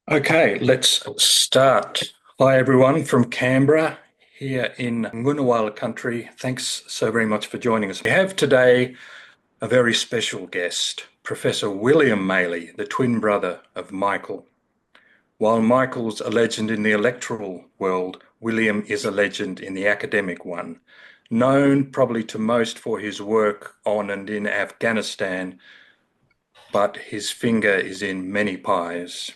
Okay, let's start. Hi, everyone from Canberra here in Ngunnawal country. Thanks so very much for joining us. We have today a very special guest, Professor William Maley, the twin brother of Michael. While Michael's a legend in the electoral world, William is a legend in the academic one, known probably to most for his work on and in Afghanistan, but his finger is in many pies.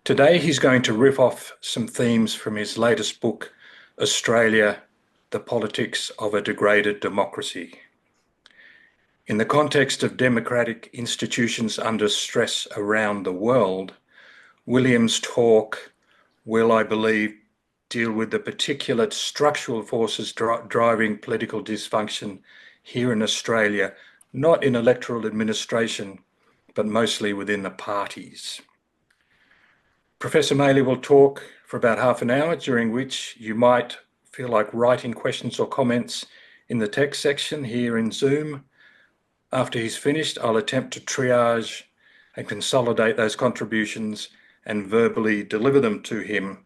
Today, he's going to riff off some themes from his latest book, Australia, the Politics of a Degraded Democracy. In the context of democratic institutions under stress around the world, William's talk will, I believe, deal with the particular structural forces driving political dysfunction here in Australia, not in electoral administration, but mostly within the parties. Professor Maley will talk for about half an hour, during which you might feel like writing questions or comments in the text section here in Zoom. After he's finished, I'll attempt to triage and consolidate those contributions and verbally deliver them to him.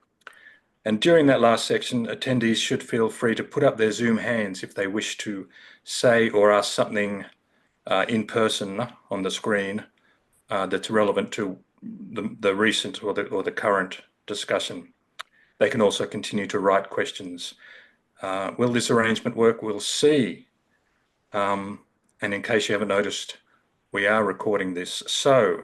And during that last section, attendees should feel free to put up their Zoom hands if they wish to say or ask something in person on the screen that's relevant to the recent or the current discussion. They can also continue to write questions. Will this arrangement work? We'll see. And in case you haven't noticed, we are recording this. So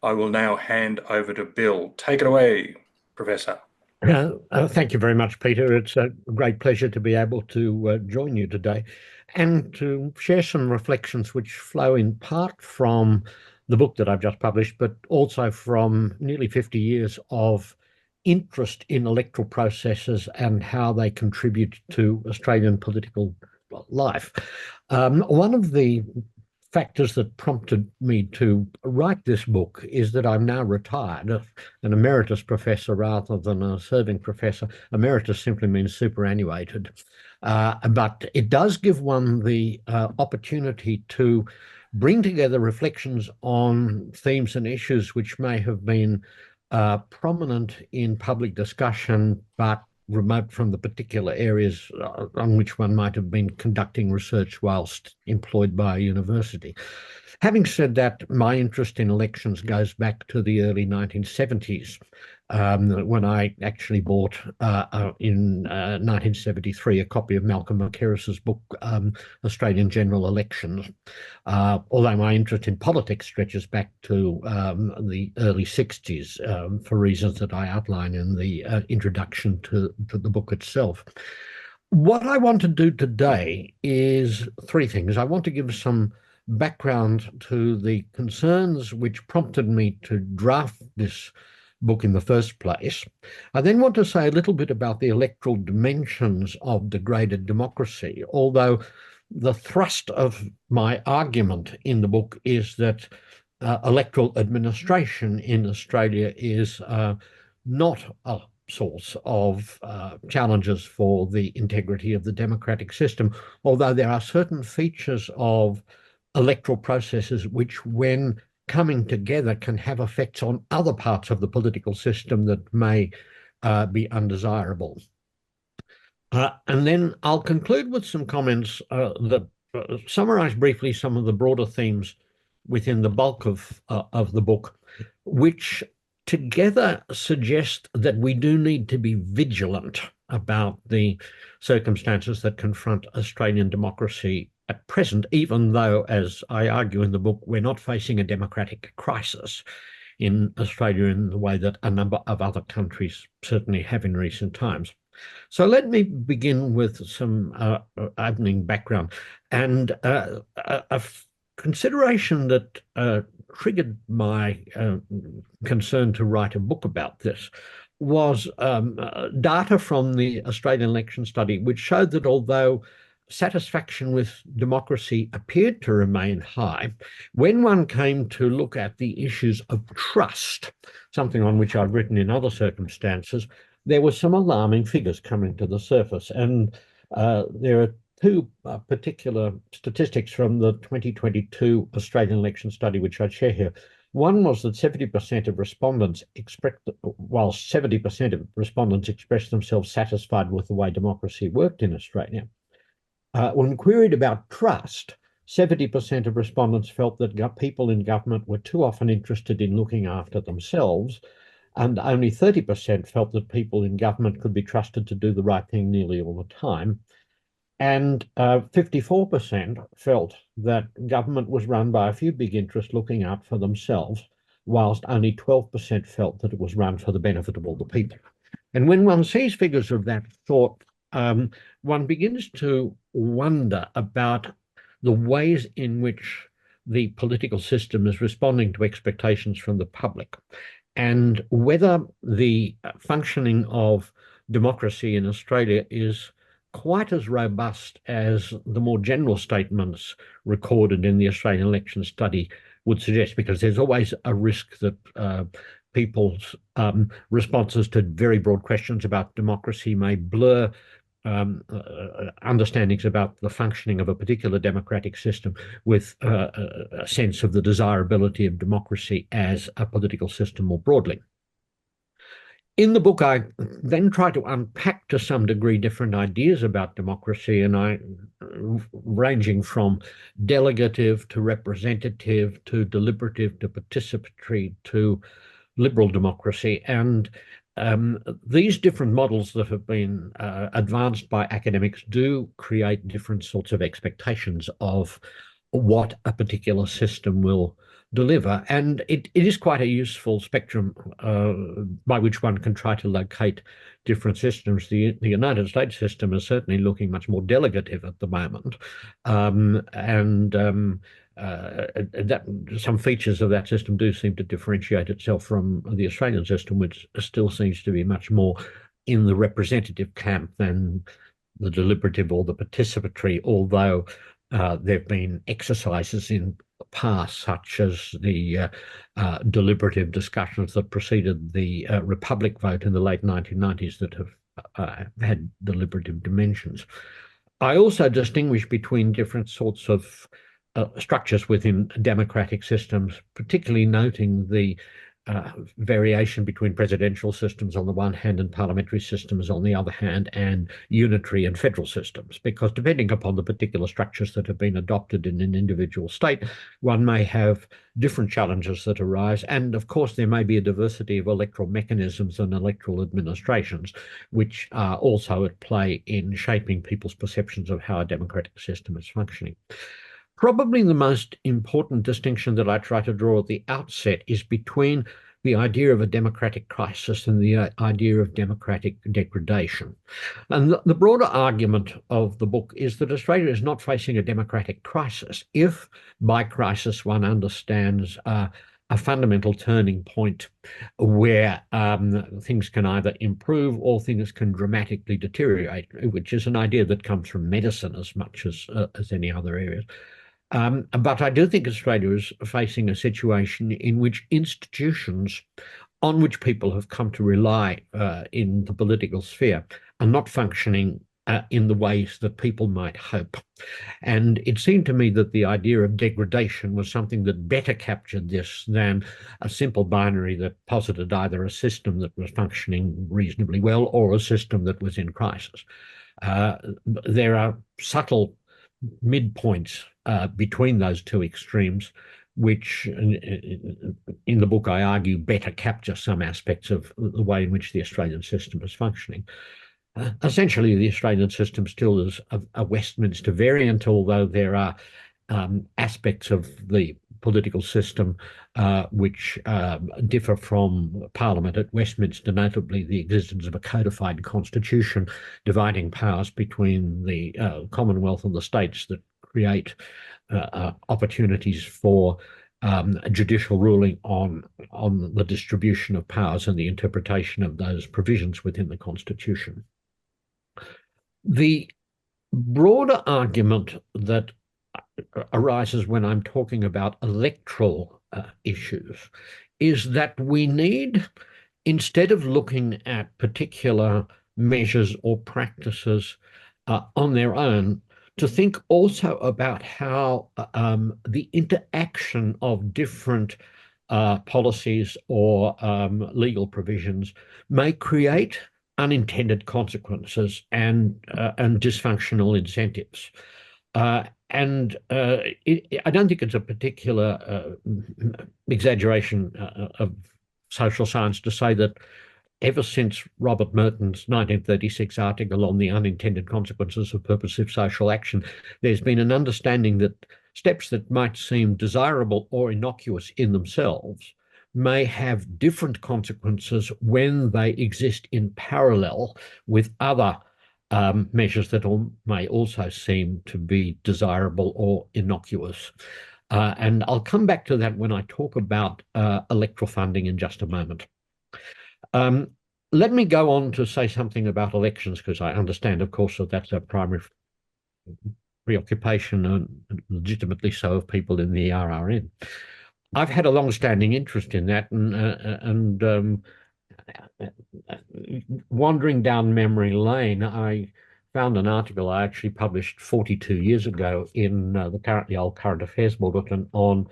I will now hand over to Bill. Take it away, Professor. Thank you very much, Peter. It's a great pleasure to be able to join you today and to share some reflections which flow in part from the book that I've just published, but also from nearly 50 years of interest in electoral processes and how they contribute to Australian political life. One of the factors that prompted me to write this book is that I'm now retired, an emeritus professor rather than a serving professor. Emeritus simply means superannuated. But it does give one the opportunity to bring together reflections on themes and issues which may have been prominent in public discussion, but remote from the particular areas on which one might have been conducting research whilst employed by a university. Having said that, my interest in elections goes back to the early 1970s, when I actually bought in 1973 a copy of Malcolm Mackerriss's book, Australian General Elections, although my interest in politics stretches back to the early 60s for reasons that I outline in the introduction to the book itself. What I want to do today is three things. I want to give some background to the concerns which prompted me to draft this book in the first place. I then want to say a little bit about the electoral dimensions of degraded democracy, although the thrust of my argument in the book is that electoral administration in Australia is not a source of challenges for the integrity of the democratic system, although there are certain features of electoral processes which, when coming together, can have effects on other parts of the political system that may be undesirable. And then I'll conclude with some comments that summarize briefly some of the broader themes within the bulk of the book, which together suggest that we do need to be vigilant about the circumstances that confront Australian democracy at present, even though, as I argue in the book, we're not facing a democratic crisis in Australia in the way that a number of other countries certainly have in recent times. So let me begin with some opening background. And a consideration that triggered my concern to write a book about this was data from the Australian election study, which showed that although satisfaction with democracy appeared to remain high, when one came to look at the issues of trust, something on which I've written in other circumstances, there were some alarming figures coming to the surface. And there are two particular statistics from the 2022 Australian election study, which I share here. One was that 70% of respondents while 70% of respondents expressed themselves satisfied with the way democracy worked in Australia. When queried about trust, 70% of respondents felt that people in government were too often interested in looking after themselves, and only 30% felt that people in government could be trusted to do the right thing nearly all the time. And 54% felt that government was run by a few big interests looking out for themselves, whilst only 12% felt that it was run for the benefit of all the people. And when one sees figures of that sort, one begins to wonder about the ways in which the political system is responding to expectations from the public, and whether the functioning of democracy in Australia is quite as robust as the more general statements recorded in the Australian election study would suggest, because there's always a risk that people's responses to very broad questions about democracy may blur understandings about the functioning of a particular democratic system with a sense of the desirability of democracy as a political system more broadly. In the book, I then try to unpack to some degree different ideas about democracy, and ranging from delegative to representative to deliberative to participatory to liberal democracy. And these different models that have been advanced by academics do create different sorts of expectations of what a particular system will deliver. And it is quite a useful spectrum by which one can try to locate different systems. The United States system is certainly looking much more delegative at the moment. That some features of that system do seem to differentiate itself from the Australian system, which still seems to be much more in the representative camp than the deliberative or the participatory, although there have been exercises in the past, such as the deliberative discussions that preceded the Republic vote in the late 1990s that have had deliberative dimensions. I also distinguish between different sorts of structures within democratic systems, particularly noting the variation between presidential systems on the one hand and parliamentary systems on the other hand, and unitary and federal systems, because depending upon the particular structures that have been adopted in an individual state, one may have different challenges that arise. And of course, there may be a diversity of electoral mechanisms and electoral administrations, which are also at play in shaping people's perceptions of how a democratic system is functioning. Probably the most important distinction that I try to draw at the outset is between the idea of a democratic crisis and the idea of democratic degradation. And the broader argument of the book is that Australia is not facing a democratic crisis if by crisis one understands a fundamental turning point where things can either improve or things can dramatically deteriorate, which is an idea that comes from medicine as much as any other areas. But I do think Australia is facing a situation in which institutions on which people have come to rely in the political sphere are not functioning in the ways that people might hope. And it seemed to me that the idea of degradation was something that better captured this than a simple binary that posited either a system that was functioning reasonably well or a system that was in crisis. There are subtle midpoints between those two extremes, which in the book I argue better capture some aspects of the way in which the Australian system is functioning. Essentially, the Australian system still is a Westminster variant, although there are aspects of the political system which differ from Parliament at Westminster, notably the existence of a codified constitution dividing powers between the Commonwealth and the states that create opportunities for judicial ruling on the distribution of powers and the interpretation of those provisions within the Constitution. The broader argument that arises when I'm talking about electoral issues is that we need, instead of looking at particular measures or practices on their own, to think also about how the interaction of different policies or legal provisions may create unintended consequences and dysfunctional incentives. I don't think it's a particular exaggeration of social science to say that ever since Robert Merton's 1936 article on the unintended consequences of purposive social action, there's been an understanding that steps that might seem desirable or innocuous in themselves may have different consequences when they exist in parallel with other measures that may also seem to be desirable or innocuous. And I'll come back to that when I talk about electoral funding in just a moment. Let me go on to say something about elections, because I understand, of course, that that's a primary preoccupation, and legitimately so, of people in the ERRN. I've had a long-standing interest in that, and wandering down memory lane, I found an article I actually published 42 years ago in the old Current Affairs Bulletin on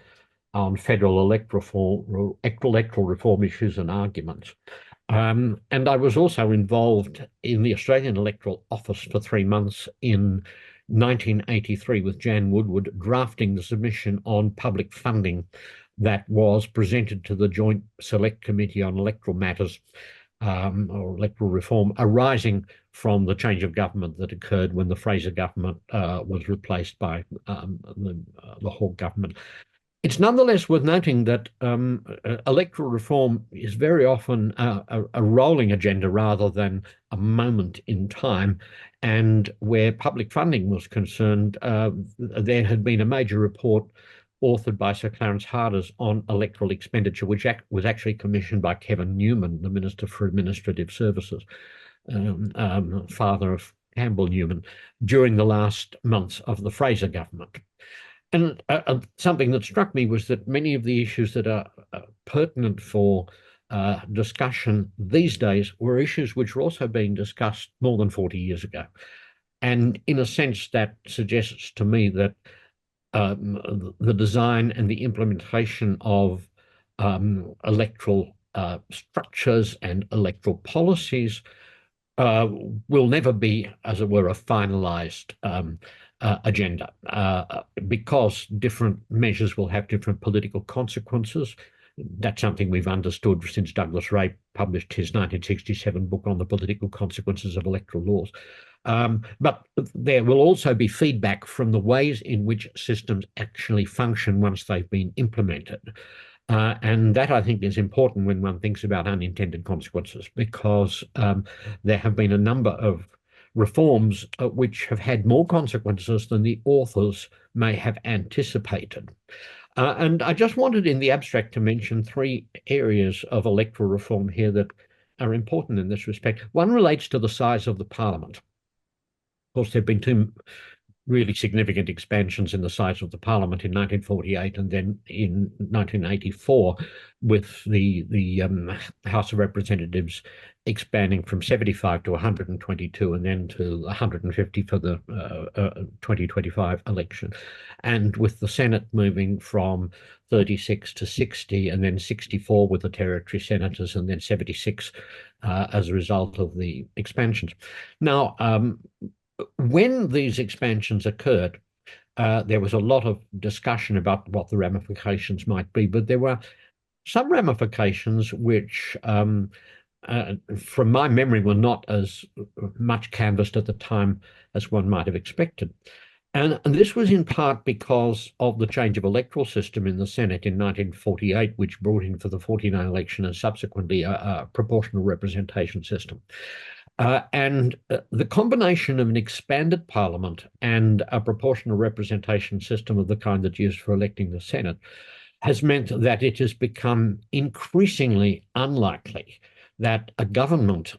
federal electoral reform issues and arguments. And I was also involved in the Australian Electoral Office for 3 months in 1983 with Jan Woodward, drafting the submission on public funding that was presented to the Joint Select Committee on Electoral Matters or Electoral Reform, arising from the change of government that occurred when the Fraser government was replaced by the Hawke government. It's nonetheless worth noting that electoral reform is very often a rolling agenda rather than a moment in time. And where public funding was concerned, there had been a major report authored by Sir Clarence Harders on electoral expenditure, which was actually commissioned by Kevin Newman, the Minister for Administrative Services, father of Campbell Newman, during the last months of the Fraser government. And something that struck me was that many of the issues that are pertinent for discussion these days were issues which were also being discussed more than 40 years ago. And in a sense, that suggests to me that the design and the implementation of electoral structures and electoral policies will never be, as it were, a finalized agenda, because different measures will have different political consequences. That's something we've understood since Douglas Ray published his 1967 book on the political consequences of electoral laws. But there will also be feedback from the ways in which systems actually function once they've been implemented. And that, I think, is important when one thinks about unintended consequences, because there have been a number of reforms which have had more consequences than the authors may have anticipated. And I just wanted in the abstract to mention 3 areas of electoral reform here that are important in this respect. One relates to the size of the parliament. Of course, there have been 2 really significant expansions in the size of the parliament in 1948 and then in 1984, with the House of Representatives expanding from 75 to 122 and then to 150 for the 2025 election, and with the Senate moving from 36 to 60 and then 64 with the territory senators and then 76 as a result of the expansions. Now, when these expansions occurred, there was a lot of discussion about what the ramifications might be, but there were some ramifications which, from my memory, were not as much canvassed at the time as one might have expected. And this was in part because of the change of electoral system in the Senate in 1948, which brought in for the 49 election and subsequently a proportional representation system. And the combination of an expanded parliament and a proportional representation system of the kind that's used for electing the Senate has meant that it has become increasingly unlikely that a government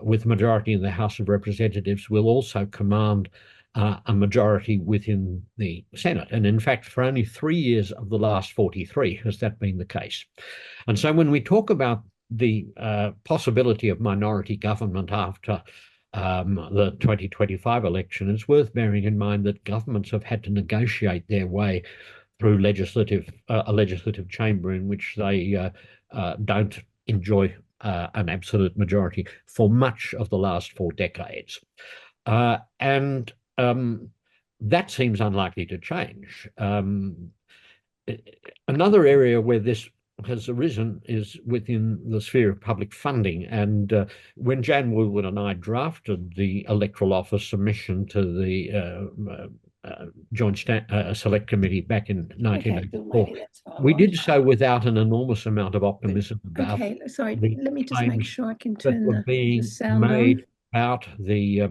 with a majority in the House of Representatives will also command a majority within the Senate. And in fact, for only 3 years of the last 43 has that been the case. And so when we talk about the possibility of minority government after the 2025 election, it's worth bearing in mind that governments have had to negotiate their way through a legislative chamber in which they don't enjoy an absolute majority for much of the last 4 decades. And that seems unlikely to change. Another area where this has arisen is within the sphere of public funding. And when Jan Woolwood and I drafted the Electoral Office submission to the Joint Select Committee back in 1984, we did so without an enormous amount of optimism about sorry, let me just make sure I can that turn were being the sound made on. about the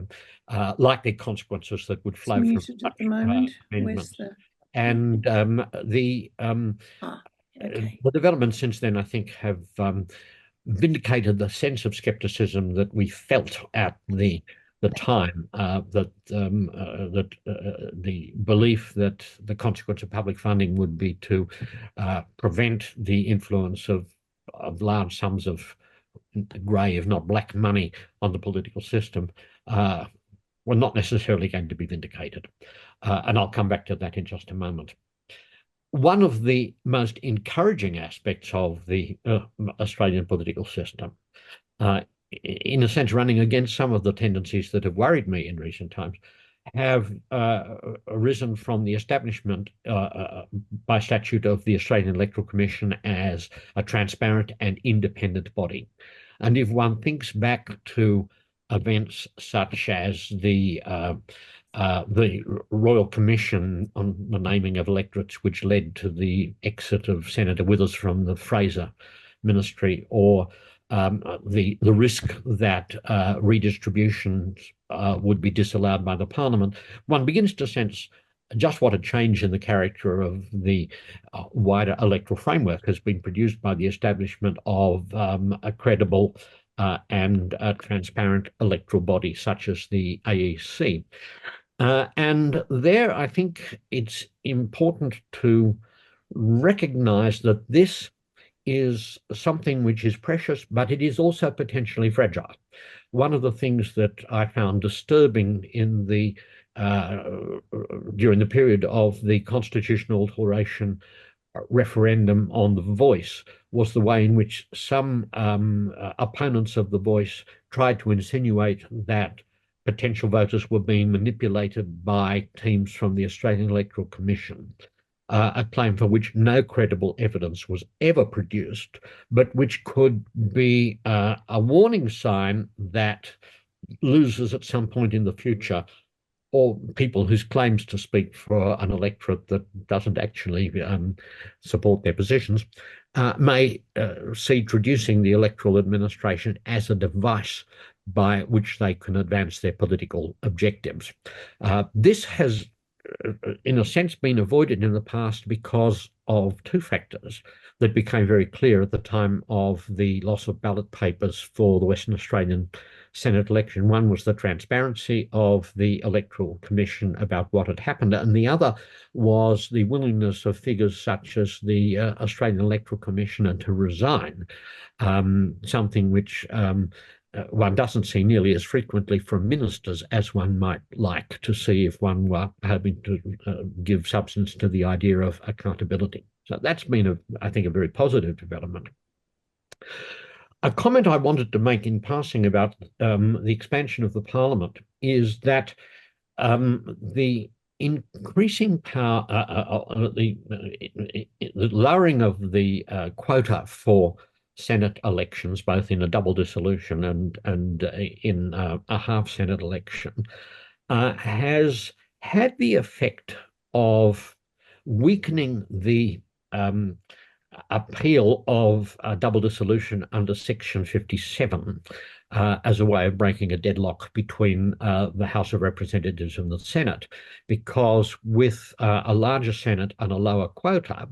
likely consequences that would flow from Muted at the moment. amendments. Where's the... And the developments since then, I think, have vindicated the sense of skepticism that we felt at the time, that the belief that the consequence of public funding would be to prevent the influence of large sums of grey, if not black money on the political system, were not necessarily going to be vindicated. And I'll come back to that in just a moment. One of the most encouraging aspects of the Australian political system, in a sense running against some of the tendencies that have worried me in recent times, have arisen from the establishment by statute of the Australian Electoral Commission as a transparent and independent body. And if one thinks back to events such as the Royal Commission on the naming of electorates, which led to the exit of Senator Withers from the Fraser ministry, or the risk that redistributions would be disallowed by the Parliament, one begins to sense just what a change in the character of the wider electoral framework has been produced by the establishment of a credible and transparent electoral body such as the AEC. And there, I think it's important to recognise that this is something which is precious, but it is also potentially fragile. One of the things that I found disturbing in the during the period of the constitutional alteration referendum on the voice was the way in which some opponents of the voice tried to insinuate that potential voters were being manipulated by teams from the Australian Electoral Commission, a claim for which no credible evidence was ever produced, but which could be a warning sign that losers at some point in the future, or people whose claims to speak for an electorate that doesn't actually support their positions, may see traducing the electoral administration as a device by which they can advance their political objectives. This has, in a sense, been avoided in the past because of two factors that became very clear at the time of the loss of ballot papers for the Western Australian Senate election. One was the transparency of the Electoral Commission about what had happened, and the other was the willingness of figures such as the Australian Electoral Commissioner to resign, something which one doesn't see nearly as frequently from ministers as one might like to see if one were hoping to give substance to the idea of accountability. So that's been, I think, a very positive development. A comment I wanted to make in passing about the expansion of the Parliament is that the increasing power, the lowering of the quota for Senate elections, both in a double dissolution and in a half Senate election, has had the effect of weakening the appeal of a double dissolution under Section 57 as a way of breaking a deadlock between the House of Representatives and the Senate, because with a larger Senate and a lower quota,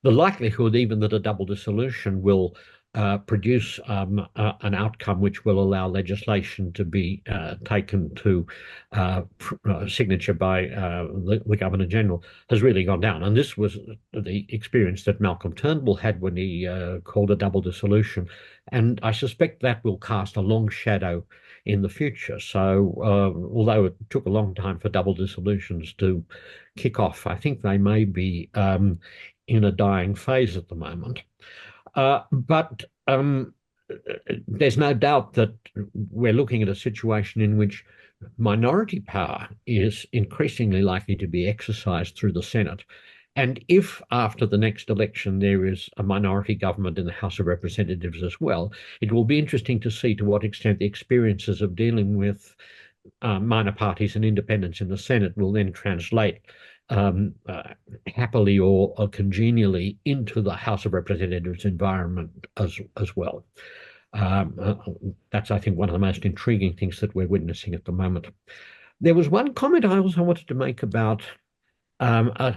the likelihood even that a double dissolution will produce an outcome which will allow legislation to be taken to signature by the Governor General has really gone down. And this was the experience that Malcolm Turnbull had when he called a double dissolution. And I suspect that will cast a long shadow in the future. So although it took a long time for double dissolutions to kick off, I think they may be in a dying phase at the moment. But there's no doubt that we're looking at a situation in which minority power is increasingly likely to be exercised through the Senate. And if after the next election there is a minority government in the House of Representatives as well, it will be interesting to see to what extent the experiences of dealing with minor parties and independents in the Senate will then translate happily or congenially into the House of Representatives environment as well. That's, I think, one of the most intriguing things that we're witnessing at the moment. There was one comment I also wanted to make about a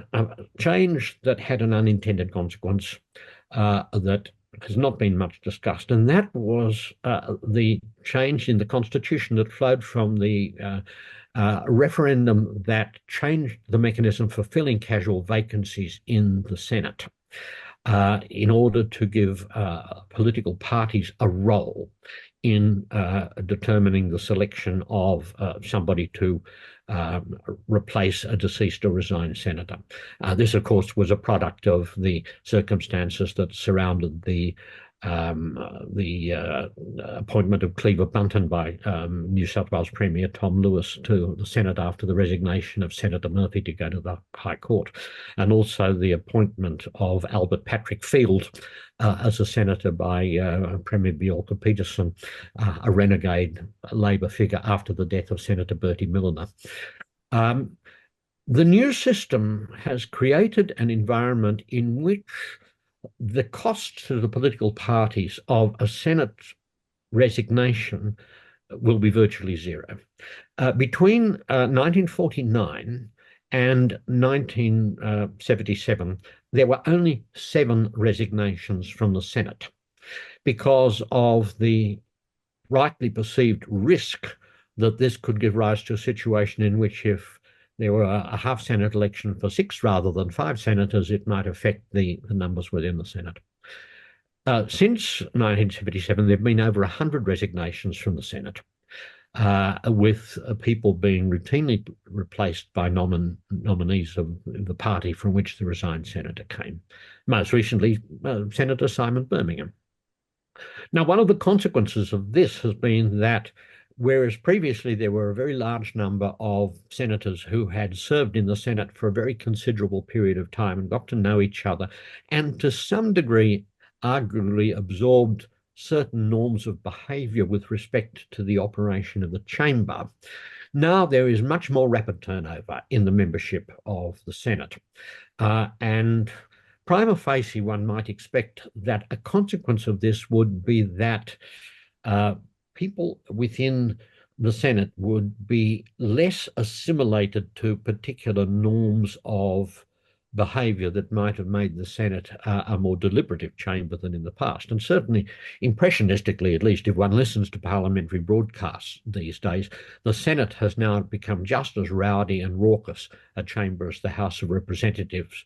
change that had an unintended consequence that has not been much discussed, and that was the change in the Constitution that flowed from the referendum that changed the mechanism for filling casual vacancies in the Senate in order to give political parties a role in determining the selection of somebody to replace a deceased or resigned senator. This, of course, was a product of the circumstances that surrounded the appointment of Cleaver Bunton by New South Wales Premier Tom Lewis to the Senate after the resignation of Senator Murphy to go to the High Court, and also the appointment of Albert Patrick Field as a senator by Premier Bjelke Petersen, a renegade Labor figure after the death of Senator Bertie Milliner. The new system has created an environment in which the cost to the political parties of a Senate resignation will be virtually zero. Between 1949 and 1977, there were only 7 resignations from the Senate because of the rightly perceived risk that this could give rise to a situation in which, if there were a half Senate election for 6 rather than 5 senators, it might affect the numbers within the Senate. Since 1977, there have been over 100 resignations from the Senate, with people being routinely replaced by nominees of the party from which the resigned senator came. Most recently, Senator Simon Birmingham. Now, one of the consequences of this has been that whereas previously there were a very large number of senators who had served in the Senate for a very considerable period of time and got to know each other, and to some degree arguably absorbed certain norms of behaviour with respect to the operation of the chamber, now there is much more rapid turnover in the membership of the Senate. And prima facie, one might expect that a consequence of this would be that people within the Senate would be less assimilated to particular norms of behaviour that might have made the Senate a more deliberative chamber than in the past. And certainly, impressionistically, at least, if one listens to parliamentary broadcasts these days, the Senate has now become just as rowdy and raucous a chamber as the House of Representatives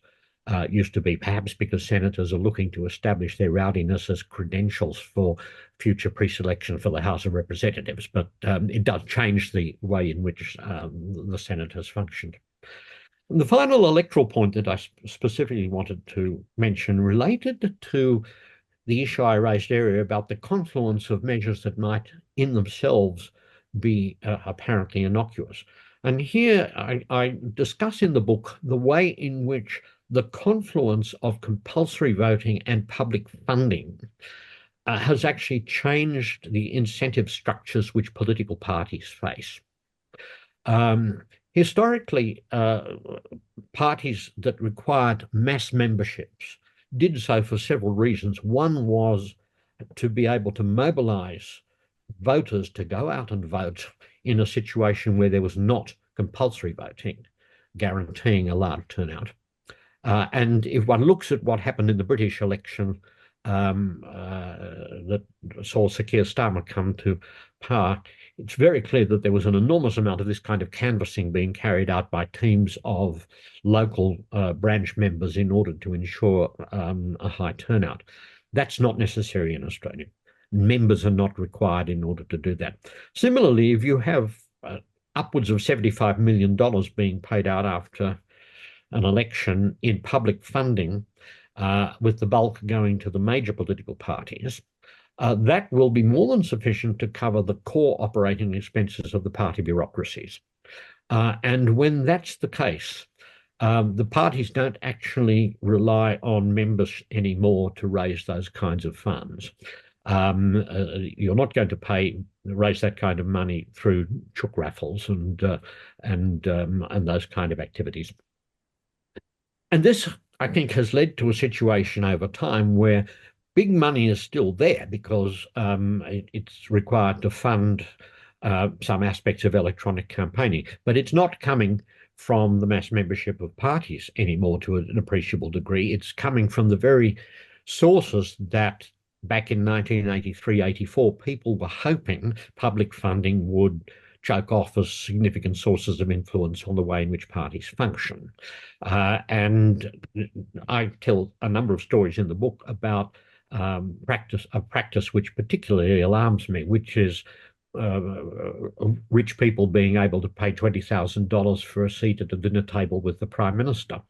used to be, perhaps because senators are looking to establish their rowdiness as credentials for future pre-selection for the House of Representatives. But it does change the way in which the Senate has functioned. And the final electoral point that I specifically wanted to mention related to the issue I raised earlier about the confluence of measures that might in themselves be apparently innocuous. And here I discuss in the book the way in which the confluence of compulsory voting and public funding has actually changed the incentive structures which political parties face. Historically, parties that required mass memberships did so for several reasons. One was to be able to mobilise voters to go out and vote in a situation where there was not compulsory voting, guaranteeing a large turnout. And if one looks at what happened in the British election that saw Sir Keir Starmer come to power, it's very clear that there was an enormous amount of this kind of canvassing being carried out by teams of local branch members in order to ensure a high turnout. That's not necessary in Australia. Members are not required in order to do that. Similarly, if you have upwards of $75 million being paid out after an election in public funding, with the bulk going to the major political parties, that will be more than sufficient to cover the core operating expenses of the party bureaucracies. And when that's the case, the parties don't actually rely on members anymore to raise those kinds of funds. You're not going to raise that kind of money through chook raffles and those kind of activities. And this, I think, has led to a situation over time where big money is still there because it's required to fund some aspects of electronic campaigning, but it's not coming from the mass membership of parties anymore to an appreciable degree. It's coming from the very sources that back in 1983-84, people were hoping public funding would choke off as significant sources of influence on the way in which parties function. And I tell a number of stories in the book about a practice which particularly alarms me, which is rich people being able to pay $20,000 for a seat at a dinner table with the Prime Minister.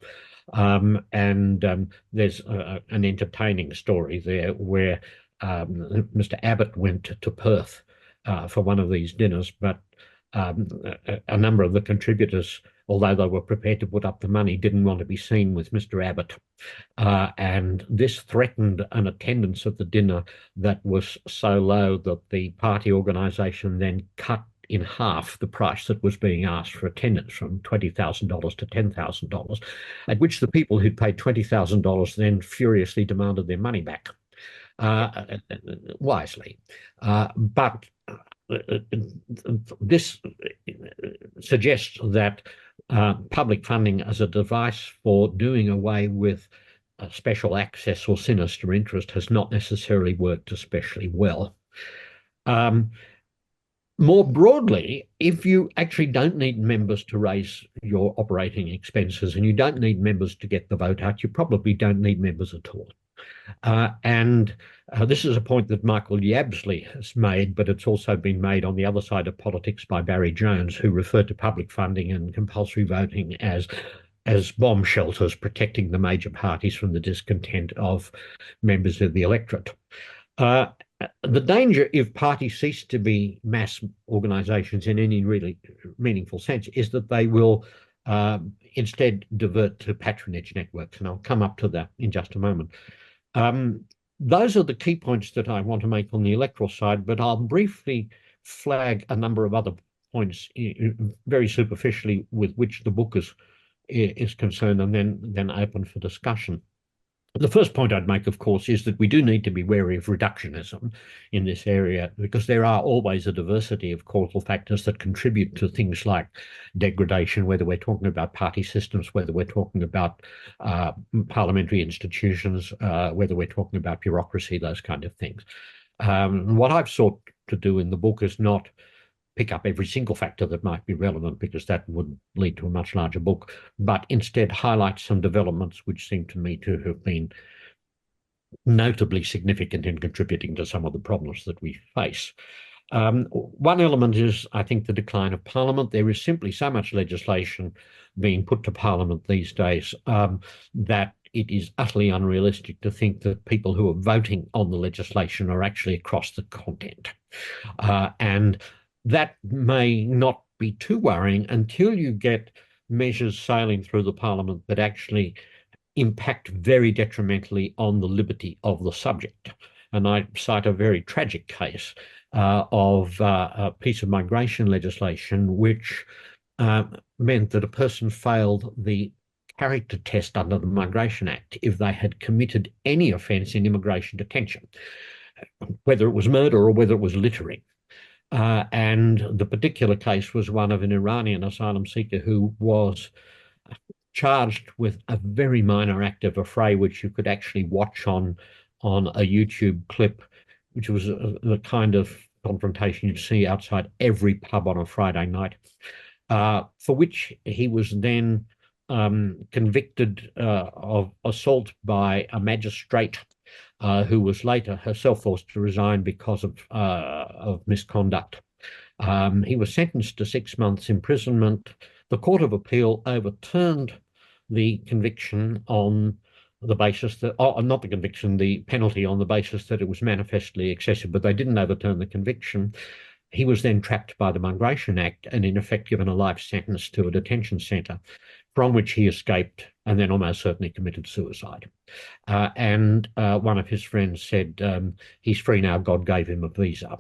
There's an entertaining story there where Mr. Abbott went to Perth for one of these dinners, but a number of the contributors, although they were prepared to put up the money, didn't want to be seen with Mr. Abbott. And this threatened an attendance at the dinner that was so low that the party organisation then cut in half the price that was being asked for attendance, from $20,000 to $10,000, at which the people who'd paid $20,000 then furiously demanded their money back, wisely. But this suggests that public funding as a device for doing away with special access or sinister interest has not necessarily worked especially well. More broadly, if you actually don't need members to raise your operating expenses and you don't need members to get the vote out, you probably don't need members at all. This is a point that Michael Yabsley has made, but it's also been made on the other side of politics by Barry Jones, who referred to public funding and compulsory voting as bomb shelters protecting the major parties from the discontent of members of the electorate. The danger, if parties cease to be mass organisations in any really meaningful sense, is that they will instead divert to patronage networks, and I'll come up to that in just a moment. Those are the key points that I want to make on the electoral side, but I'll briefly flag a number of other points very superficially with which the book is concerned, and then open for discussion. The first point I'd make, of course, is that we do need to be wary of reductionism in this area, because there are always a diversity of causal factors that contribute to things like degradation, whether we're talking about party systems, whether we're talking about parliamentary institutions, whether we're talking about bureaucracy, those kind of things. What I've sought to do in the book is not pick up every single factor that might be relevant, because that would lead to a much larger book, but instead highlight some developments which seem to me to have been notably significant in contributing to some of the problems that we face. One element is, I think, the decline of Parliament. There is simply so much legislation being put to Parliament these days that it is utterly unrealistic to think that people who are voting on the legislation are actually across the content. And that may not be too worrying until you get measures sailing through the Parliament that actually impact very detrimentally on the liberty of the subject. And I cite a very tragic case of a piece of migration legislation which meant that a person failed the character test under the Migration Act if they had committed any offence in immigration detention, whether it was murder or whether it was littering. And the particular case was one of an Iranian asylum seeker who was charged with a very minor act of affray, which you could actually watch on on a YouTube clip, which was the kind of confrontation you'd see outside every pub on a Friday night, for which he was then convicted of assault by a magistrate who was later herself forced to resign because of misconduct. He was sentenced to 6 months imprisonment. The Court of Appeal overturned the conviction on the basis that, not the conviction, the penalty on the basis that it was manifestly excessive, but they didn't overturn the conviction. He was then trapped by the Migration Act and in effect given a life sentence to a detention centre, from which he escaped and then almost certainly committed suicide. And one of his friends said, he's free now, God gave him a visa.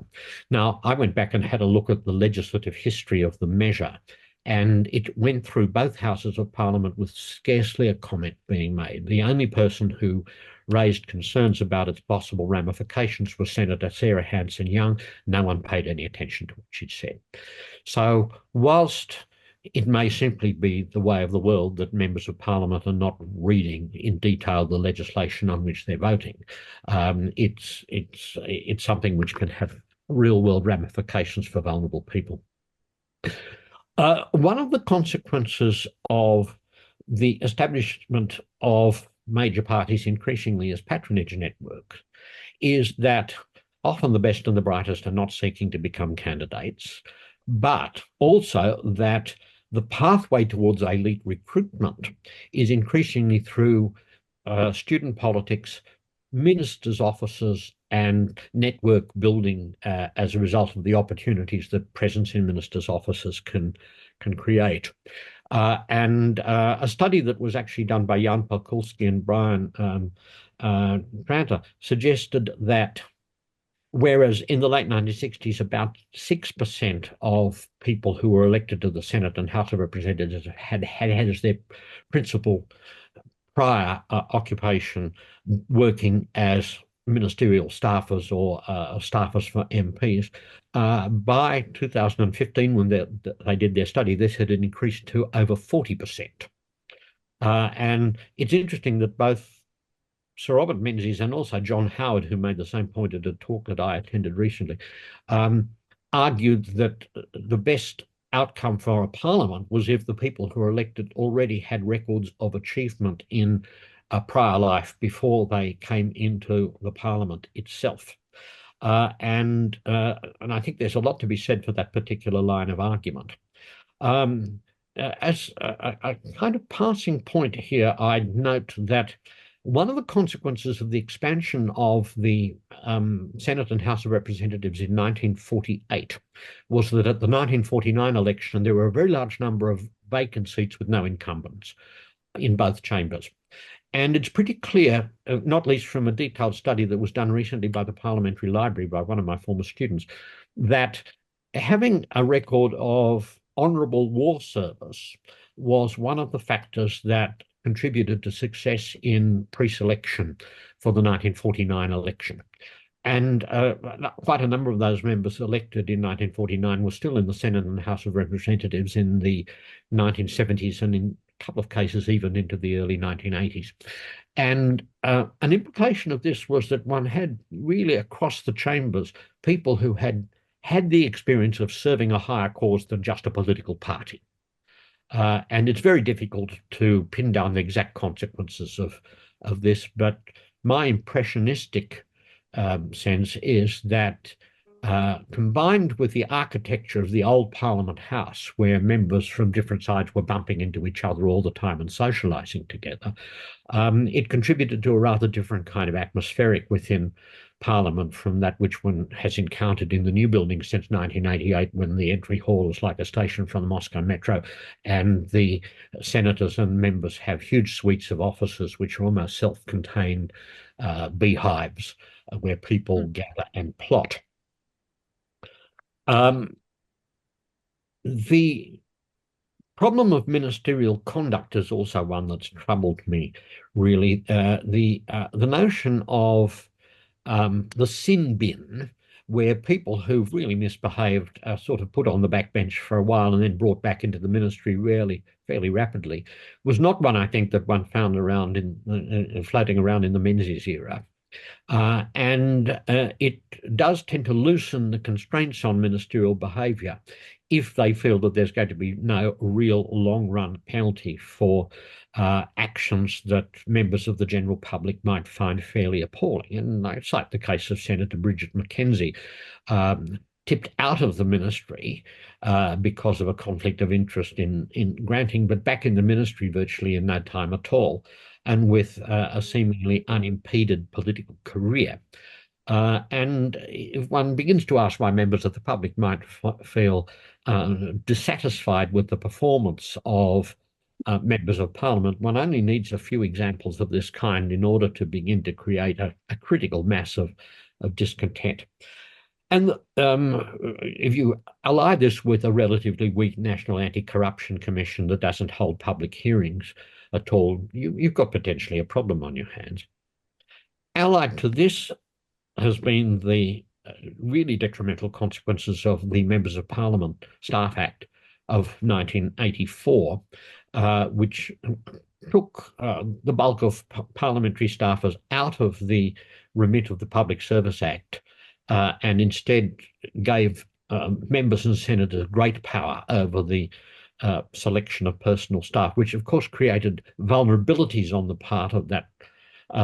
Now, I went back and had a look at the legislative history of the measure, and it went through both houses of Parliament with scarcely a comment being made. The only person who raised concerns about its possible ramifications was Senator Sarah Hanson-Young. No one paid any attention to what she'd said. So whilst it may simply be the way of the world that members of Parliament are not reading in detail the legislation on which they're voting, it's something which can have real-world ramifications for vulnerable people. One of the consequences of the establishment of major parties increasingly as patronage networks is that often the best and the brightest are not seeking to become candidates, but also that the pathway towards elite recruitment is increasingly through student politics, ministers' offices, and network building as a result of the opportunities that presence in ministers' offices can create. And a study that was actually done by Jan Pakulski and Brian Tranter suggested that whereas in the late 1960s, about 6% of people who were elected to the Senate and House of Representatives had as their principal prior occupation working as ministerial staffers or staffers for MPs. By 2015, when they did their study, this had increased to over 40%. And it's interesting that both Sir Robert Menzies and also John Howard, who made the same point at a talk that I attended recently, argued that the best outcome for a parliament was if the people who were elected already had records of achievement in a prior life before they came into the parliament itself. And I think there's a lot to be said for that particular line of argument. As a kind of passing point here, I'd note that one of the consequences of the expansion of the Senate and House of Representatives in 1948 was that at the 1949 election, there were a very large number of vacant seats with no incumbents in both chambers. And it's pretty clear, not least from a detailed study that was done recently by the Parliamentary Library by one of my former students, that having a record of honourable war service was one of the factors that contributed to success in pre-selection for the 1949 election. And quite a number of those members elected in 1949 were still in the Senate and House of Representatives in the 1970s and in a couple of cases even into the early 1980s. And an implication of this was that one had really across the chambers people who had the experience of serving a higher cause than just a political party. And it's very difficult to pin down the exact consequences of this, but my impressionistic sense is that combined with the architecture of the old Parliament House, where members from different sides were bumping into each other all the time and socialising together, it contributed to a rather different kind of atmospheric within Parliament from that which one has encountered in the new building since 1988, when the entry hall is like a station from the Moscow Metro, and the senators and members have huge suites of offices which are almost self-contained beehives where people gather and plot. The problem of ministerial conduct is also one that's troubled me, really. The notion of the sin bin, where people who've really misbehaved are sort of put on the backbench for a while and then brought back into the ministry fairly rapidly, was not one I think that one found around floating around in the Menzies era. And it does tend to loosen the constraints on ministerial behaviour if they feel that there's going to be no real long-run penalty for actions that members of the general public might find fairly appalling. And I cite the case of Senator Bridget McKenzie, tipped out of the ministry because of a conflict of interest in granting, but back in the ministry virtually in no time at all, and with a seemingly unimpeded political career. And if one begins to ask why members of the public might feel dissatisfied with the performance of members of parliament, one only needs a few examples of this kind in order to begin to create a critical mass of discontent. And if you ally this with a relatively weak National Anti-Corruption Commission that doesn't hold public hearings at all, you've got potentially a problem on your hands. Allied to this has been the really detrimental consequences of the Members of Parliament Staff Act of 1984, which took the bulk of parliamentary staffers out of the remit of the Public Service Act and instead gave members and senators great power over the selection of personal staff, which of course created vulnerabilities on the part of that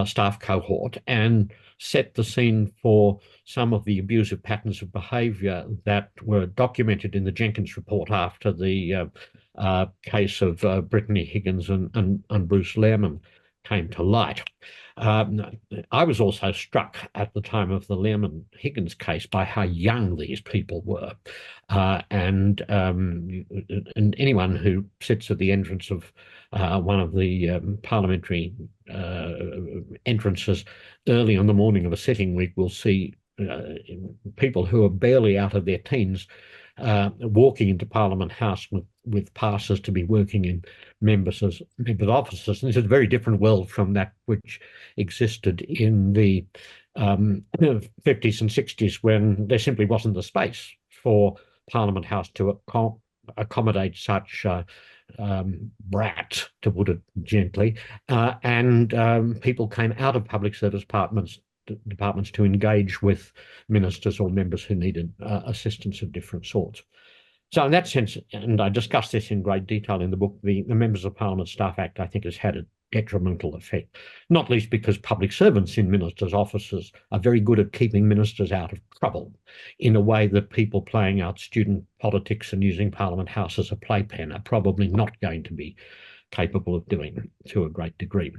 staff cohort and set the scene for some of the abusive patterns of behaviour that were documented in the Jenkins report after the case of Brittany Higgins and Bruce Lehrmann came to light. I was also struck at the time of the Lehrmann-Higgins case by how young these people were. And anyone who sits at the entrance of one of the parliamentary entrances early on the morning of a sitting week will see people who are barely out of their teens walking into Parliament House with passes to be working in members' offices. And this is a very different world from that which existed in the 50s and 60s when there simply wasn't the space for Parliament House to accommodate such brats, to put it gently, and people came out of public service departments to engage with ministers or members who needed assistance of different sorts. So in that sense, and I discuss this in great detail in the book, the Members of Parliament Staff Act, I think, has had a detrimental effect, not least because public servants in ministers' offices are very good at keeping ministers out of trouble in a way that people playing out student politics and using Parliament House as a playpen are probably not going to be capable of doing to a great degree.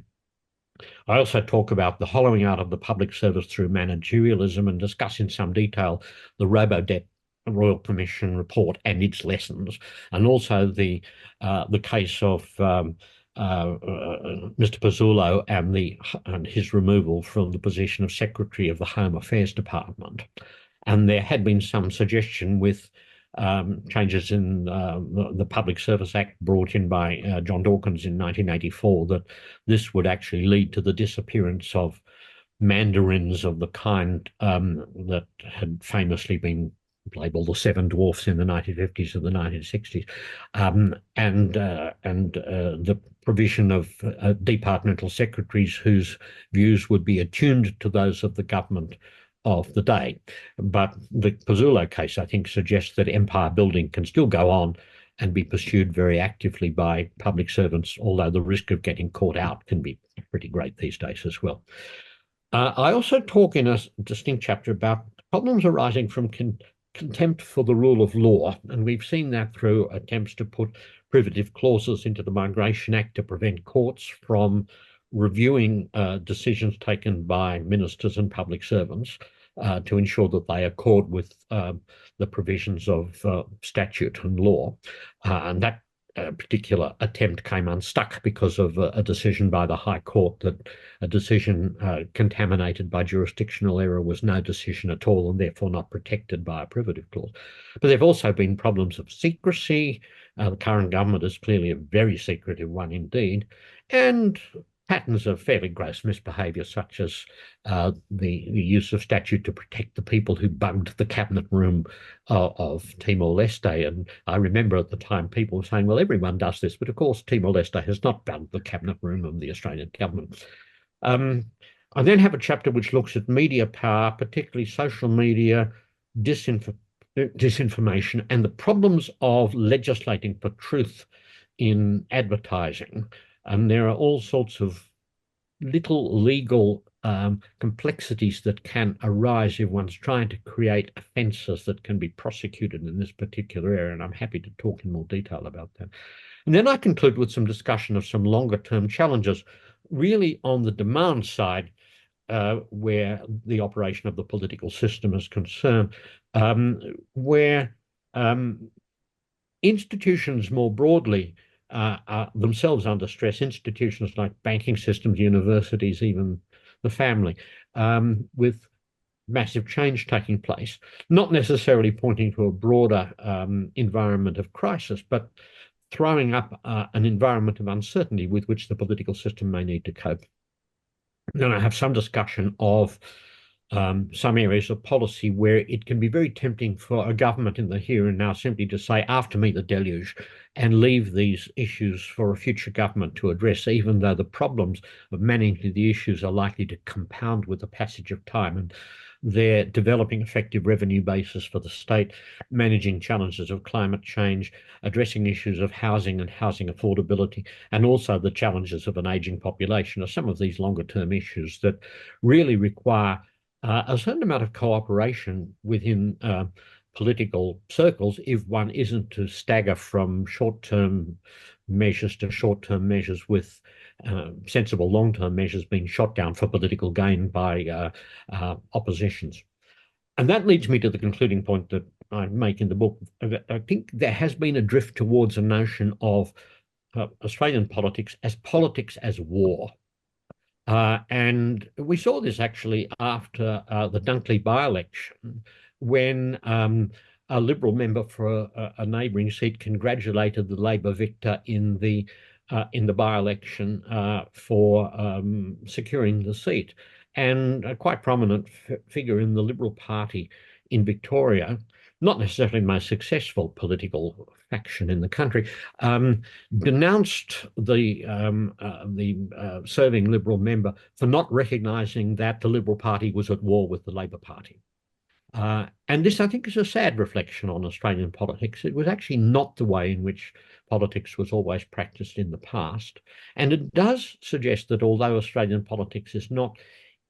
I also talk about the hollowing out of the public service through managerialism and discuss in some detail the Robodebt Royal Commission report and its lessons, and also the case of Mr. Pizzullo and his removal from the position of Secretary of the Home Affairs Department. And there had been some suggestion with changes in the Public Service Act brought in by John Dawkins in 1984 that this would actually lead to the disappearance of mandarins of the kind that had famously been labelled the seven dwarfs in the 1950s and the 1960s, and the provision of departmental secretaries whose views would be attuned to those of the government of the day. But the Pizzullo case, I think, suggests that empire building can still go on and be pursued very actively by public servants, although the risk of getting caught out can be pretty great these days as well. I also talk in a distinct chapter about problems arising from contempt for the rule of law, and we've seen that through attempts to put privative clauses into the Migration Act to prevent courts from reviewing decisions taken by ministers and public servants to ensure that they accord with the provisions of statute and law. And that particular attempt came unstuck because of a decision by the High Court that a decision contaminated by jurisdictional error was no decision at all and therefore not protected by a privative clause. But there have also been problems of secrecy. The current government is clearly a very secretive one indeed, and patterns of fairly gross misbehaviour, such as the use of statute to protect the people who bugged the cabinet room of Timor-Leste. And I remember at the time people were saying, well, everyone does this, but of course Timor-Leste has not bugged the cabinet room of the Australian government. I then have a chapter which looks at media power, particularly social media, disinformation, and the problems of legislating for truth in advertising. And there are all sorts of little legal complexities that can arise if one's trying to create offences that can be prosecuted in this particular area. And I'm happy to talk in more detail about that. And then I conclude with some discussion of some longer term challenges, really on the demand side, where the operation of the political system is concerned, where institutions more broadly are themselves under stress, institutions like banking systems, universities, even the family, with massive change taking place, not necessarily pointing to a broader environment of crisis, but throwing up an environment of uncertainty with which the political system may need to cope. Then I have some discussion of some areas of policy where it can be very tempting for a government in the here and now simply to say, after me the deluge, and leave these issues for a future government to address, even though the problems of managing the issues are likely to compound with the passage of time. And they're developing effective revenue bases for the state, managing challenges of climate change, addressing issues of housing and housing affordability, and also the challenges of an aging population are some of these longer term issues that really require a certain amount of cooperation within political circles if one isn't to stagger from short-term measures to short-term measures with sensible long-term measures being shot down for political gain by oppositions. And that leads me to the concluding point that I make in the book. I think there has been a drift towards a notion of Australian politics as war. And we saw this actually after the Dunkley by-election, when a Liberal member for a neighbouring seat congratulated the Labor victor in the by-election for securing the seat. And a quite prominent figure in the Liberal Party in Victoria, not necessarily the most successful political faction in the country, denounced the serving Liberal member for not recognising that the Liberal Party was at war with the Labor Party. And this, I think, is a sad reflection on Australian politics. It was actually not the way in which politics was always practiced in the past. And it does suggest that although Australian politics is not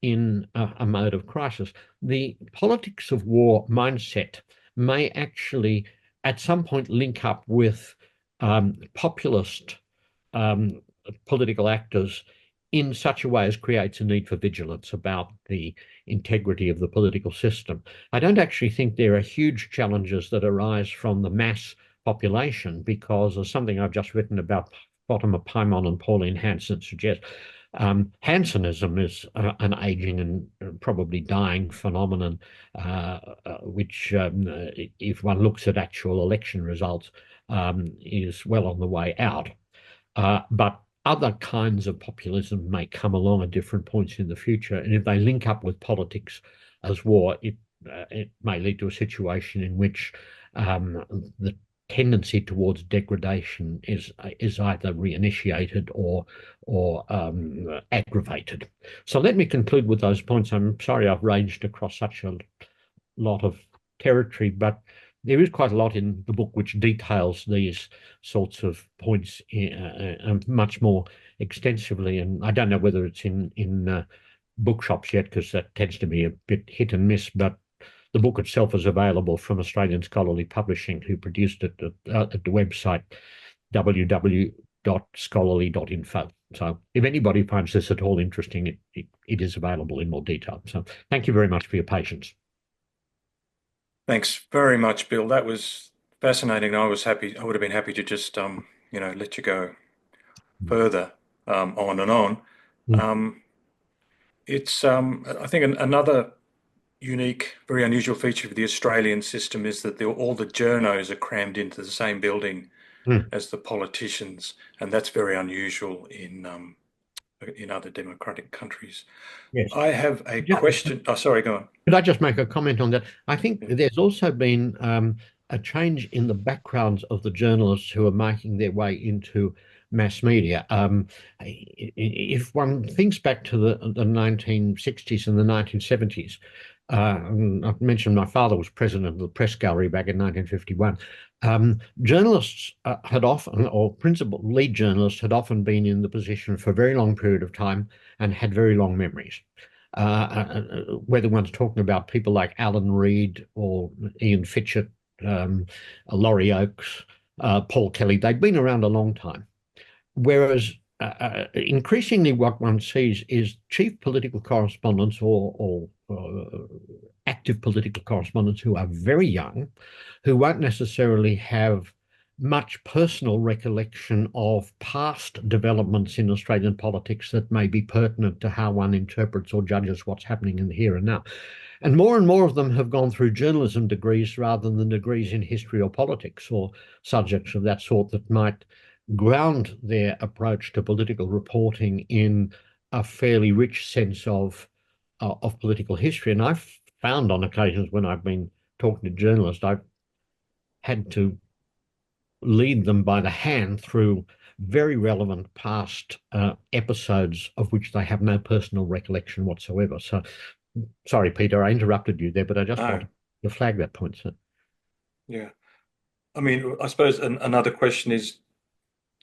in a mode of crisis, the politics of war mindset may actually at some point link up with populist political actors in such a way as creates a need for vigilance about the integrity of the political system. I don't actually think there are huge challenges that arise from the mass population, because as something I've just written about Fatima Paimon and Pauline Hanson suggests, Hansonism is an aging and probably dying phenomenon, which, if one looks at actual election results, is well on the way out. But other kinds of populism may come along at different points in the future, and if they link up with politics as war, it may lead to a situation in which the tendency towards degradation is either reinitiated or aggravated. So let me conclude with those points. I'm sorry I've ranged across such a lot of territory, but there is quite a lot in the book which details these sorts of points much more extensively. And I don't know whether it's in bookshops yet, because that tends to be a bit hit and miss, but the book itself is available from Australian Scholarly Publishing, who produced it at the website www.scholarly.info. So if anybody finds this at all interesting, it is available in more detail. So thank you very much for your patience. Thanks very much, Bill. That was fascinating. I would have been happy to just, let you go further on and on. It's, I think, another unique, very unusual feature of the Australian system is that all the journos are crammed into the same building as the politicians, and that's very unusual in other democratic countries. Yes. I have a question. Oh, sorry, go on. Could I just make a comment on that? I think there's also been a change in the backgrounds of the journalists who are making their way into mass media. If one thinks back to the 1960s and the 1970s, I've mentioned my father was president of the press gallery back in 1951. Journalists had often, or principal lead journalists had often been in the position for a very long period of time and had very long memories. Whether one's talking about people like Alan Reid or Ian Fitchett, Laurie Oakes, Paul Kelly, they'd been around a long time. Whereas increasingly what one sees is chief political correspondents or active political correspondents who are very young, who won't necessarily have much personal recollection of past developments in Australian politics that may be pertinent to how one interprets or judges what's happening in the here and now. And more of them have gone through journalism degrees rather than degrees in history or politics or subjects of that sort that might ground their approach to political reporting in a fairly rich sense of political history. And I've found on occasions when I've been talking to journalists, I've had to lead them by the hand through very relevant past episodes of which they have no personal recollection whatsoever. So, sorry, Peter, I interrupted you there, but I just wanted to flag that point, sir. Yeah. I mean, I suppose another question is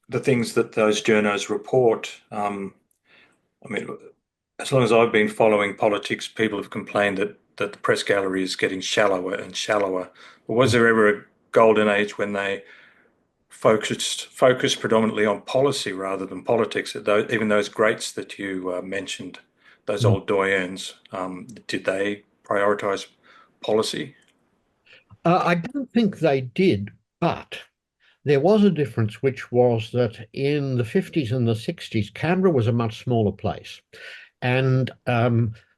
the things that those journos report. I mean, as long as I've been following politics, people have complained that the press gallery is getting shallower and shallower. But was there ever a golden age when they focused predominantly on policy rather than politics? Even those greats that you mentioned, those old doyens, did they prioritise policy? I don't think they did, but there was a difference, which was that in the 50s and the 60s, Canberra was a much smaller place. And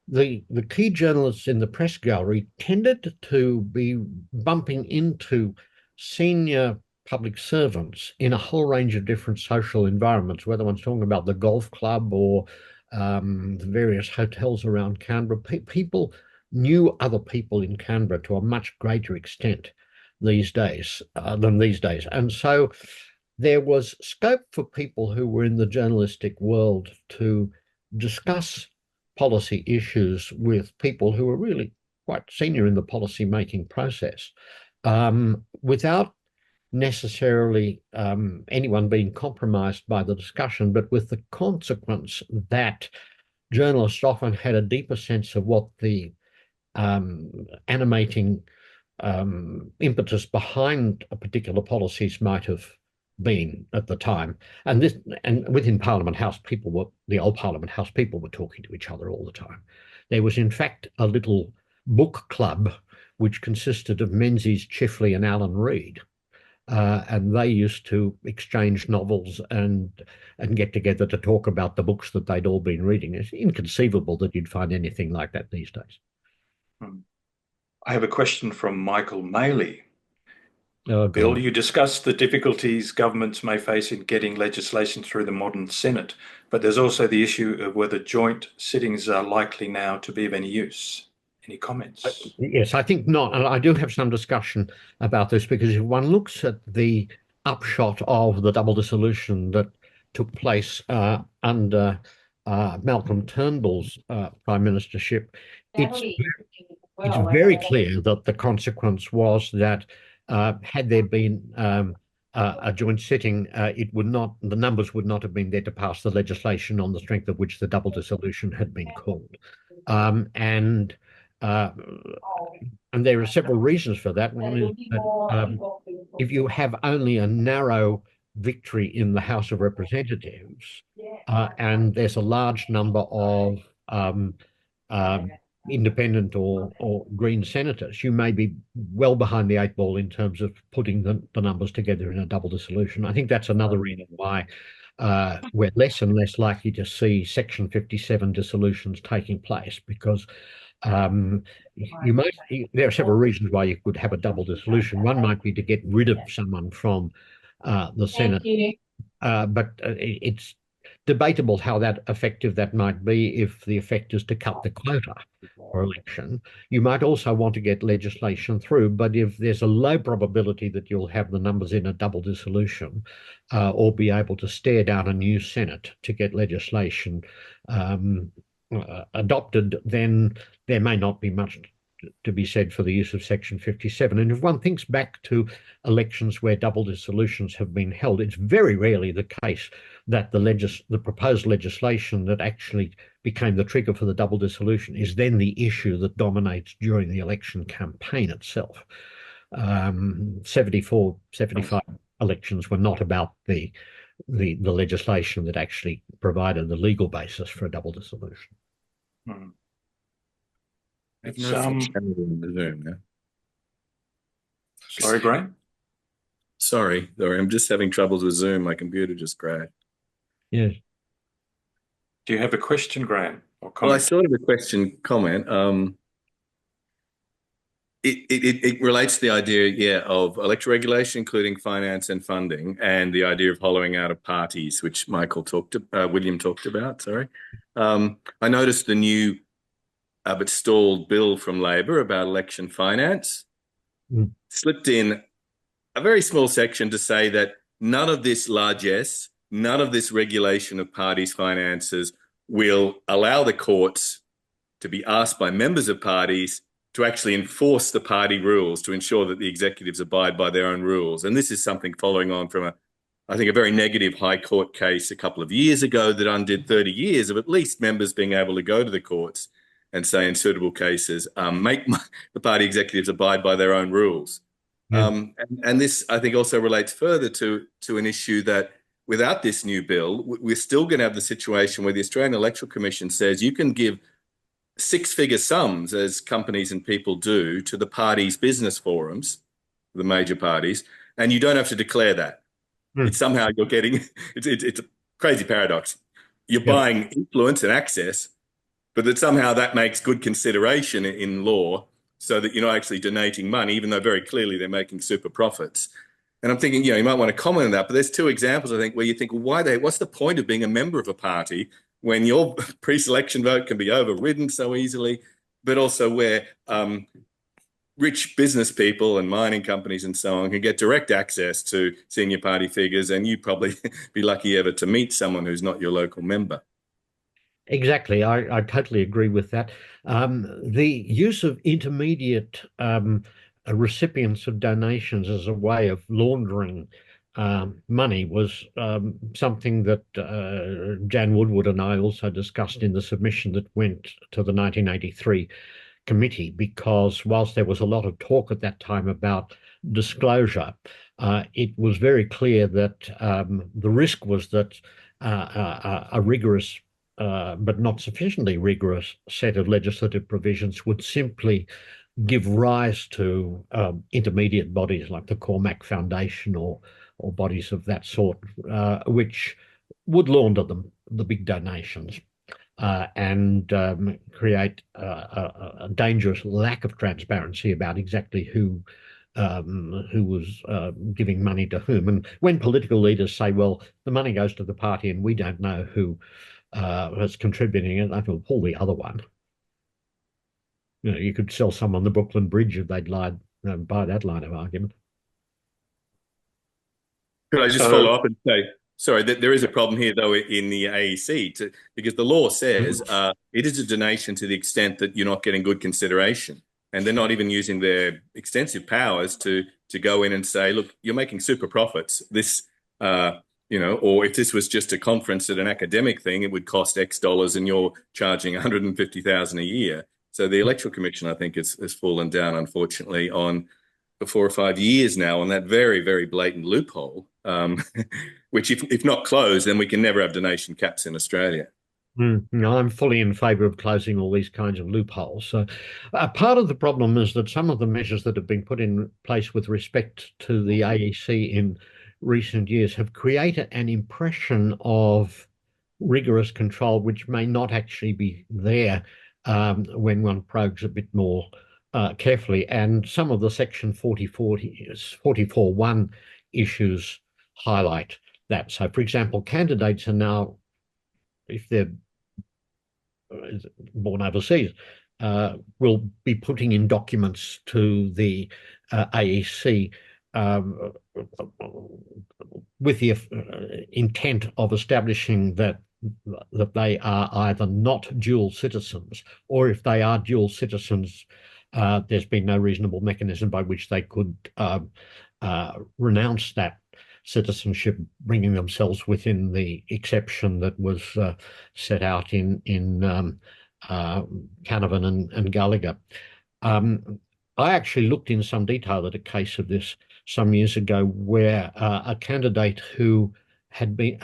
the key journalists in the press gallery tended to be bumping into senior public servants in a whole range of different social environments, whether one's talking about the golf club or the various hotels around Canberra. People knew other people in Canberra to a much greater extent these days than these days. And so there was scope for people who were in the journalistic world to discuss policy issues with people who were really quite senior in the policy making process, without necessarily anyone being compromised by the discussion, but with the consequence that journalists often had a deeper sense of what the animating impetus behind a particular policies might have been at the time. And within Parliament House, the old Parliament House people were talking to each other all the time. There was in fact a little book club which consisted of Menzies, Chifley and Alan Reid. And they used to exchange novels and get together to talk about the books that they'd all been reading. It's inconceivable that you'd find anything like that these days. I have a question from Michael Maley. Oh, Bill, you discussed the difficulties governments may face in getting legislation through the modern Senate, but there's also the issue of whether joint sittings are likely now to be of any use. Any comments? Yes, I think not. And I do have some discussion about this, because if one looks at the upshot of the double dissolution that took place under Malcolm Turnbull's prime ministership, it's very clear that the consequence was that had there been a joint sitting, the numbers would not have been there to pass the legislation on the strength of which the double dissolution had been called. And there are several reasons for that. One is that if you have only a narrow victory in the House of Representatives, and there's a large number of independent or Green senators, you may be well behind the eight ball in terms of putting the numbers together in a double dissolution. I think that's another reason why we're less and less likely to see Section 57 dissolutions taking place, because there are several reasons why you could have a double dissolution. One might be to get rid of someone from the Senate, but it's debatable how effective that might be if the effect is to cut the quota for election. You might also want to get legislation through, but if there's a low probability that you'll have the numbers in a double dissolution or be able to stare down a new Senate to get legislation adopted, then there may not be much to be said for the use of Section 57. And if one thinks back to elections where double dissolutions have been held, it's very rarely the case that the proposed legislation that actually became the trigger for the double dissolution is then the issue that dominates during the election campaign itself. 74, 75 elections were not about the legislation that actually provided the legal basis for a double dissolution. Hmm. It's, in the Zoom now. Sorry, Graham? Sorry, I'm just having troubles with Zoom. My computer just crashed. Yes. Do you have a question, Graham, or comment? Well, I sort of a question comment. It relates to the idea, of electoral regulation, including finance and funding, and the idea of hollowing out of parties, which William talked about. Sorry, I noticed the new but stalled bill from Labor about election finance slipped in a very small section to say that none of this largesse, none of this regulation of parties' finances will allow the courts to be asked by members of parties to actually enforce the party rules to ensure that the executives abide by their own rules. And this is something following on from I think a very negative High Court case a couple of years ago that undid 30 years of at least members being able to go to the courts and say in suitable cases, make the party executives abide by their own rules. Yeah. And this, I think, also relates further to an issue that without this new bill, we're still going to have the situation where the Australian Electoral Commission says you can give six-figure sums, as companies and people do, to the parties' business forums, the major parties, and you don't have to declare that. It's somehow you're getting, it's a crazy paradox. You're buying influence and access, but that somehow that makes good consideration in law so that you're not actually donating money, even though very clearly they're making super profits. And I'm thinking, you might want to comment on that, but there's two examples, I think, where you think, well, what's the point of being a member of a party when your pre-selection vote can be overridden so easily, but also where rich business people and mining companies and so on can get direct access to senior party figures, and you probably be lucky ever to meet someone who's not your local member. Exactly. I totally agree with that. The use of intermediate recipients of donations as a way of laundering money was something that Jan Woodward and I also discussed in the submission that went to the 1983 committee, because whilst there was a lot of talk at that time about disclosure, it was very clear that the risk was that a rigorous but not sufficiently rigorous set of legislative provisions would simply give rise to intermediate bodies like the Cormac Foundation or bodies of that sort, which would launder the big donations and create a dangerous lack of transparency about exactly who was giving money to whom. And when political leaders say, well, the money goes to the party and we don't know who is contributing it, I will pull the other one. You could sell someone the Brooklyn Bridge if they'd lied by that line of argument. Could I just follow up and say, sorry, that there is a problem here, though, in the AEC, because the law says it is a donation to the extent that you're not getting good consideration. And they're not even using their extensive powers to go in and say, look, you're making super profits. This, or if this was just a conference at an academic thing, it would cost X dollars and you're charging $150,000 a year. So the Electoral Commission, I think, has fallen down, unfortunately, on 4 or 5 years now on that very, very blatant loophole, which if not closed, then we can never have donation caps in Australia. No, I'm fully in favour of closing all these kinds of loopholes. So part of the problem is that some of the measures that have been put in place with respect to the AEC in recent years have created an impression of rigorous control, which may not actually be there when one probes a bit more carefully. And some of the Section 44.1 issues highlight that. So, for example, candidates are now if they're born overseas, will be putting in documents to the AEC with the intent of establishing that they are either not dual citizens, or if they are dual citizens, there's been no reasonable mechanism by which they could renounce that citizenship, bringing themselves within the exception that was set out in Canavan and Gallagher. I actually looked in some detail at a case of this some years ago, where a candidate who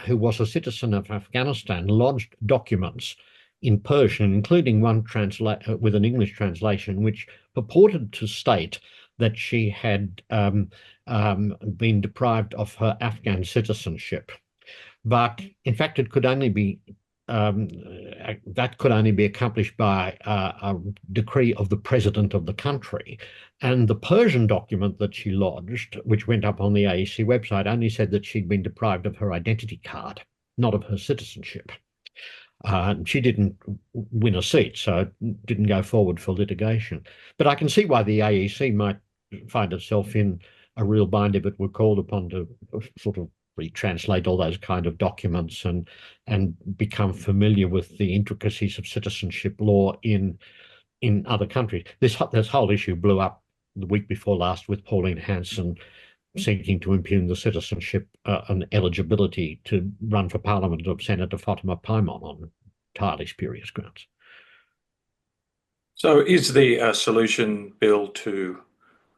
was a citizen of Afghanistan lodged documents in Persian, including one with an English translation, which purported to state that she had been deprived of her Afghan citizenship. But in fact, it could only be that could only be accomplished by a decree of the president of the country. And the Persian document that she lodged, which went up on the AEC website, only said that she'd been deprived of her identity card, not of her citizenship. She didn't win a seat, so it didn't go forward for litigation. But I can see why the AEC might find itself in a real bind if it were called upon to sort of retranslate all those kind of documents and become familiar with the intricacies of citizenship law in other countries. This whole issue blew up the week before last with Pauline Hanson seeking to impugn the citizenship and eligibility to run for Parliament of Senator Fatima Paimon on entirely spurious grounds. So is the solution, Bill, to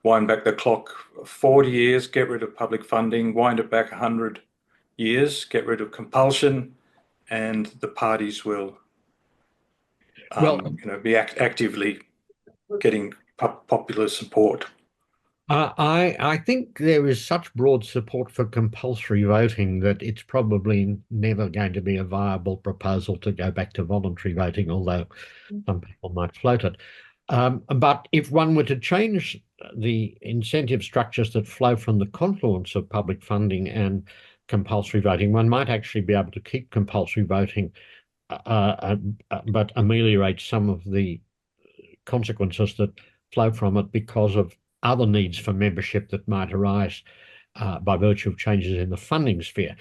wind back the clock 40 years, get rid of public funding, wind it back 100 years, get rid of compulsion, and the parties will be actively getting popular support? I think there is such broad support for compulsory voting that it's probably never going to be a viable proposal to go back to voluntary voting, although some people might float it. But if one were to change the incentive structures that flow from the confluence of public funding and compulsory voting, one might actually be able to keep compulsory voting, but ameliorate some of the consequences that flow from it because of other needs for membership that might arise by virtue of changes in the funding sphere.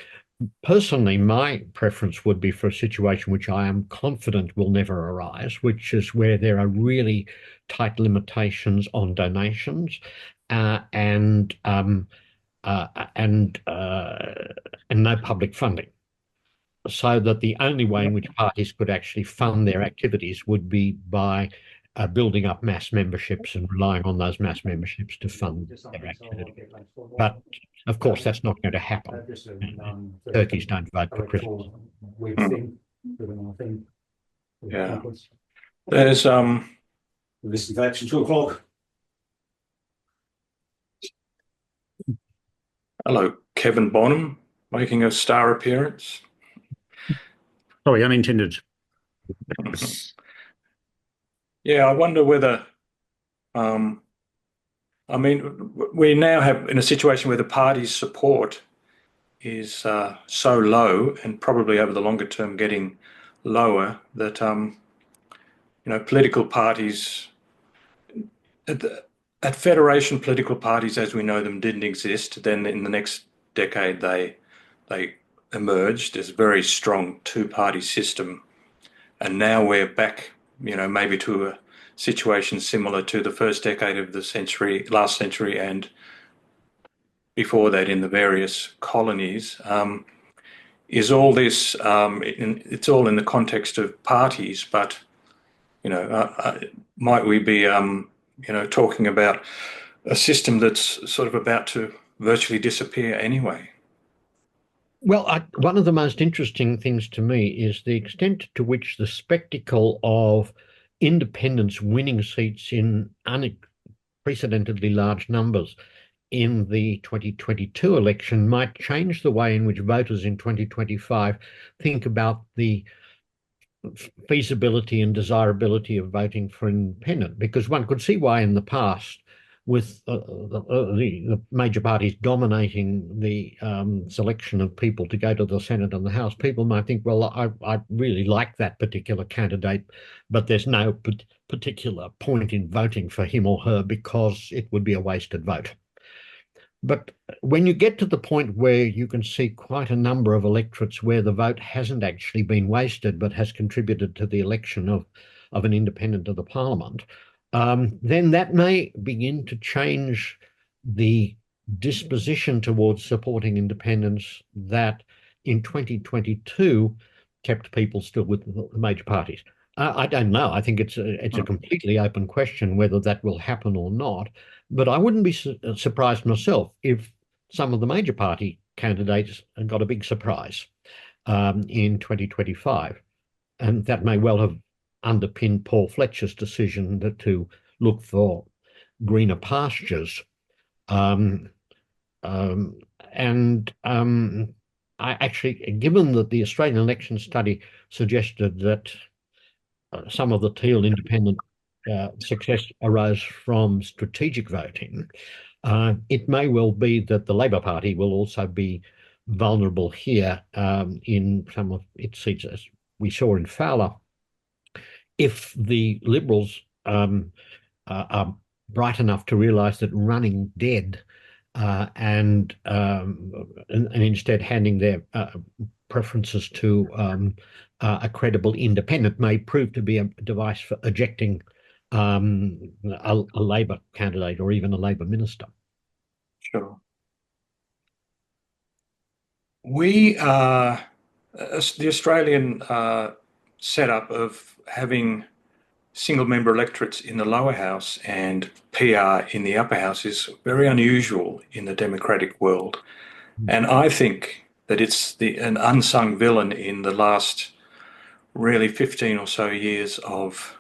Personally, my preference would be for a situation which I am confident will never arise, which is where there are really tight limitations on donations and no public funding, so that the only way in which parties could actually fund their activities would be by building up mass memberships and relying on those mass memberships to fund their activity. But of course, that's not going to happen. Turkeys don't vote for Christmas. Yeah. There's This is election 2 o'clock. hello, Kevin Bonham, making a star appearance. Sorry, unintended. Yeah, I wonder whether, I mean, we now have in a situation where the party's support is so low, and probably over the longer term getting lower, that political parties at Federation, political parties as we know them didn't exist. Then in the next decade they emerged as a very strong two-party system, and now we're back, maybe to a situation similar to the first decade of the last century, and before that in the various colonies. Is all this? It's all in the context of parties, but might we be talking about a system that's sort of about to virtually disappear anyway? Well, one of the most interesting things to me is the extent to which the spectacle of independents winning seats in unprecedentedly large numbers in the 2022 election might change the way in which voters in 2025 think about the feasibility and desirability of voting for independent, because one could see why in the past with the major parties dominating the selection of people to go to the Senate and the House, people might think, well, I really like that particular candidate, but there's no particular point in voting for him or her because it would be a wasted vote. But when you get to the point where you can see quite a number of electorates where the vote hasn't actually been wasted but has contributed to the election of an independent of the Parliament, then that may begin to change the disposition towards supporting independence that in 2022 kept people still with the major parties. I don't know. I think it's a completely open question whether that will happen or not. But I wouldn't be surprised myself if some of the major party candidates got a big surprise in 2025. And that may well have underpinned Paul Fletcher's decision to look for greener pastures. I actually, given that the Australian election study suggested that some of the Teal independent success arose from strategic voting, it may well be that the Labor Party will also be vulnerable here in some of its seats, as we saw in Fowler. If the Liberals are bright enough to realise that running dead and instead handing their preferences to a credible independent may prove to be a device for ejecting a Labor candidate or even a Labor minister. Sure. We are the Australian setup of having single-member electorates in the lower house and PR in the upper house is very unusual in the democratic world. And I think that it's an unsung villain in the last really 15 or so years of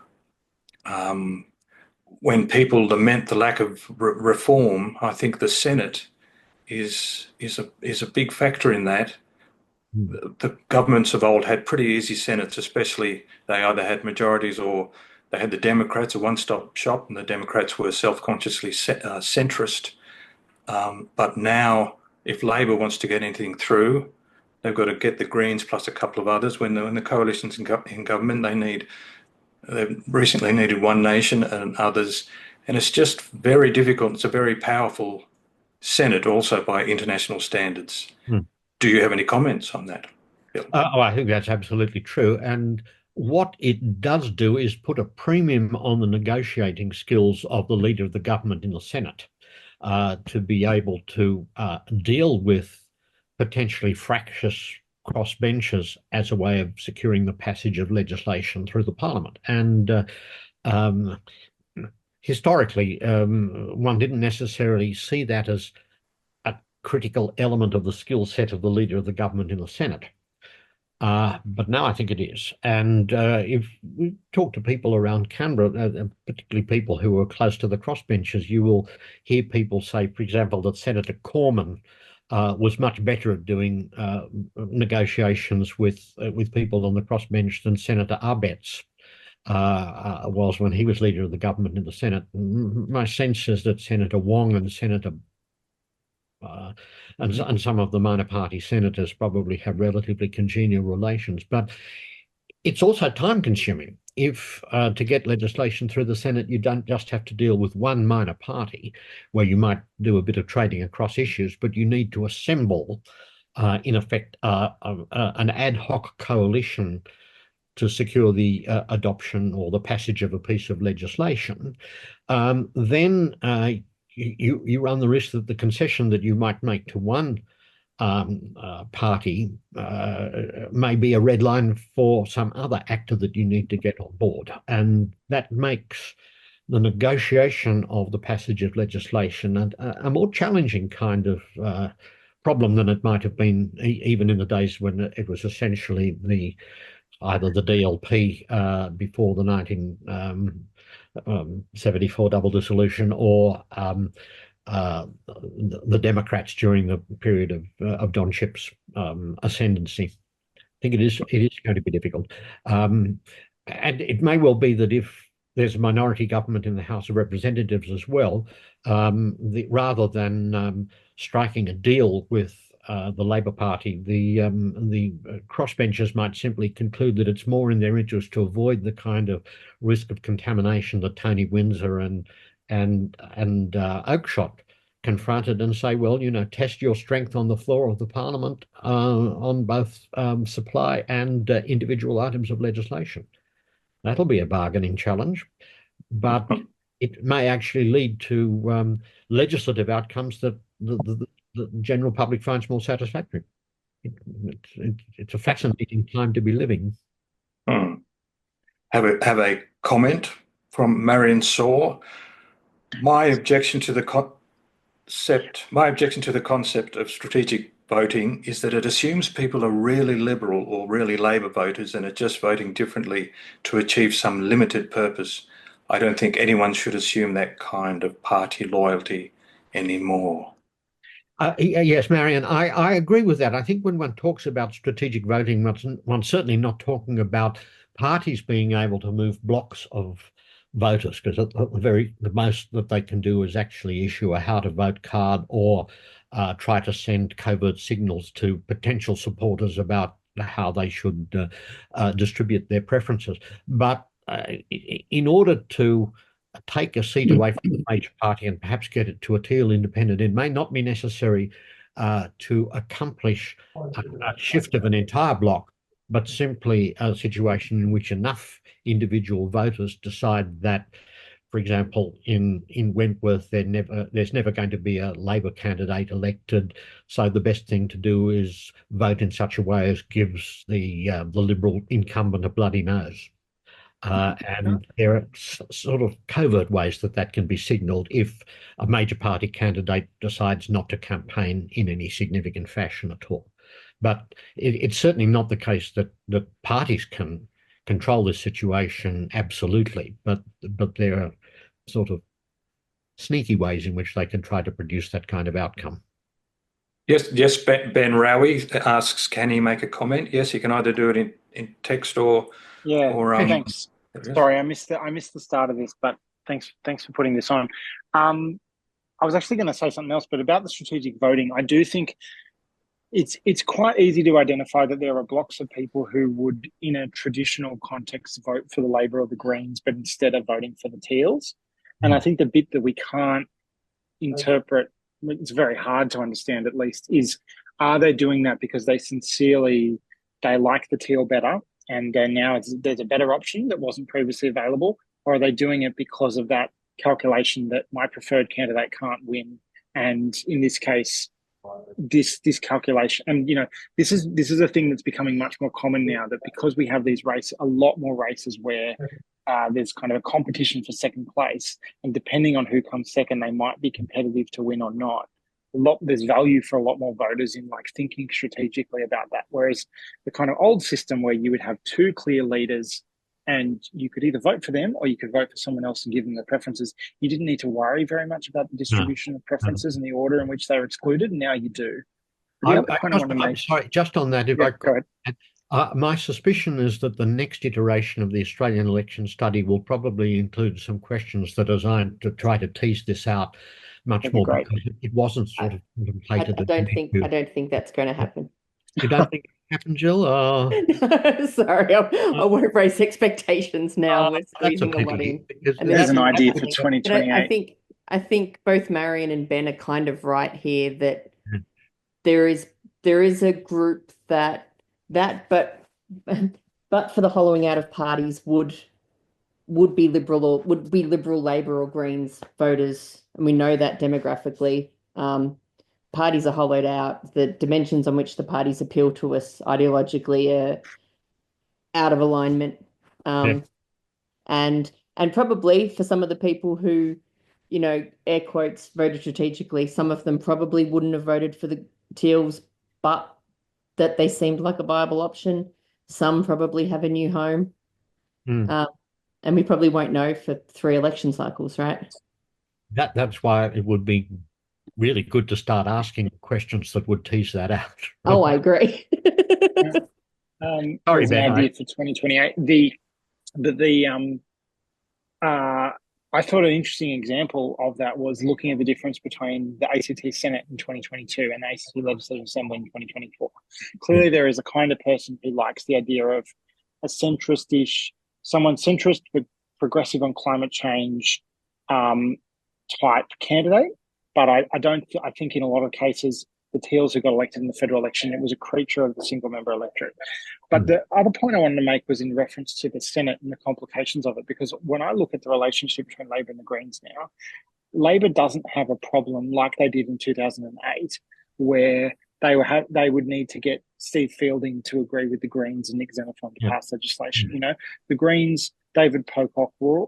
when people lament the lack of reform. I think the Senate is a big factor in that. The governments of old had pretty easy Senates, especially they either had majorities or they had the Democrats, a one-stop shop, and the Democrats were self-consciously centrist. But now, if Labor wants to get anything through, they've got to get the Greens plus a couple of others. When the coalition's in government, they've recently needed One Nation and others, and it's just very difficult. It's a very powerful Senate also by international standards. Do you have any comments on that, Bill? I think that's absolutely true. And what it does do is put a premium on the negotiating skills of the leader of the government in the Senate to be able to deal with potentially fractious crossbenchers as a way of securing the passage of legislation through the Parliament. And historically, one didn't necessarily see that as a critical element of the skill set of the leader of the government in the Senate. But now I think it is. And if we talk to people around Canberra, particularly people who are close to the crossbenchers, you will hear people say, for example, that Senator Cormann was much better at doing negotiations with people on the crossbench than Senator Abetz was when he was leader of the government in the Senate. My sense is that Senator Wong and Senator and some of the minor party senators probably have relatively congenial relations, but it's also time consuming. If to get legislation through the Senate, you don't just have to deal with one minor party where you might do a bit of trading across issues, but you need to assemble, in effect, an ad hoc coalition to secure the adoption or the passage of a piece of legislation. Then you run the risk that the concession that you might make to one party may be a red line for some other actor that you need to get on board. And that makes the negotiation of the passage of legislation a more challenging kind of problem than it might have been even in the days when it was essentially either the DLP before the 1974 double dissolution or the Democrats during the period of Don Chipp's ascendancy. I think it is going to be difficult. And it may well be that if there's a minority government in the House of Representatives as well, rather than striking a deal with the Labor Party, the crossbenchers might simply conclude that it's more in their interest to avoid the kind of risk of contamination that Tony Windsor and Oakeshott confronted, and say, well, test your strength on the floor of the Parliament on both supply and individual items of legislation. That'll be a bargaining challenge, but it may actually lead to legislative outcomes that the general public finds more satisfactory. It's a fascinating time to be living. Have a comment from Marion Saw. My objection to the concept of strategic voting is that it assumes people are really Liberal or really Labor voters and are just voting differently to achieve some limited purpose. I don't think anyone should assume that kind of party loyalty anymore. Yes, Marion, I agree with that. I think when one talks about strategic voting, one's certainly not talking about parties being able to move blocks of voters, because the most that they can do is actually issue a how to vote card or try to send covert signals to potential supporters about how they should distribute their preferences. But in order to take a seat away from the major party and perhaps get it to a teal independent, it may not be necessary to accomplish a shift of an entire bloc, but simply a situation in which enough individual voters decide that, for example, in Wentworth, there's never going to be a Labor candidate elected, so the best thing to do is vote in such a way as gives the Liberal incumbent a bloody nose. And there are sort of covert ways that can be signalled if a major party candidate decides not to campaign in any significant fashion at all. But it's certainly not the case that parties can control this situation absolutely, but there are sort of sneaky ways in which they can try to produce that kind of outcome. Yes, Ben Rowie asks, can he make a comment? Yes, he can either do it in text or... Thanks. Sorry, I missed the start of this, but thanks for putting this on. I was actually going to say something else, but about the strategic voting, I do think it's quite easy to identify that there are blocks of people who would, in a traditional context, vote for the Labor or the Greens, but instead of voting for the Teals. And I think the bit that we can't interpret, it's very hard to understand at least, is are they doing that because they like the Teal better and now there's a better option that wasn't previously available, or are they doing it because of that calculation that my preferred candidate can't win? And in this case, this calculation, and this is a thing that's becoming much more common now, that because we have these races, a lot more races where there's kind of a competition for second place, and depending on who comes second, they might be competitive to win or not. There's value for a lot more voters in thinking strategically about that. Whereas the kind of old system where you would have two clear leaders and you could either vote for them or you could vote for someone else and give them their preferences, you didn't need to worry very much about the distribution of preferences and the order in which they were excluded. And now you do. Sorry, just on that, go ahead. My suspicion is that the next iteration of the Australian election study will probably include some questions that are designed to try to tease this out much more, because it wasn't sort of contemplated. I don't think that's going to happen. You don't think it happened, Jill? Sorry, I won't raise expectations now. We're squeezing a lot in. There's an idea for 2028. I think both Marion and Ben are kind of right here that there is a group that but for the hollowing out of parties would be Liberal or would be Liberal, Labor or Greens voters. And we know that demographically, parties are hollowed out. The dimensions on which the parties appeal to us ideologically are out of alignment. And probably for some of the people who, air quotes, voted strategically, some of them probably wouldn't have voted for the Teals, but that they seemed like a viable option. Some probably have a new home. And we probably won't know for 3 election cycles, right? That's why it would be really good to start asking questions that would tease that out. Oh, I agree. Sorry, Ben. Idea for 2028. I thought an interesting example of that was looking at the difference between the ACT Senate in 2022 and the ACT Legislative Assembly in 2024. Clearly, there is a kind of person who likes the idea of a centrist-ish, someone centrist but progressive on climate change type candidate. But I think in a lot of cases, the Teals who got elected in the federal election, it was a creature of the single member electorate. But the other point I wanted to make was in reference to the Senate and the complications of it, because when I look at the relationship between Labor and the Greens now, Labor doesn't have a problem like they did in 2008, where they would need to get Steve Fielding to agree with the Greens and Nick Xenophon to pass legislation. You know, the Greens, David Pocock, were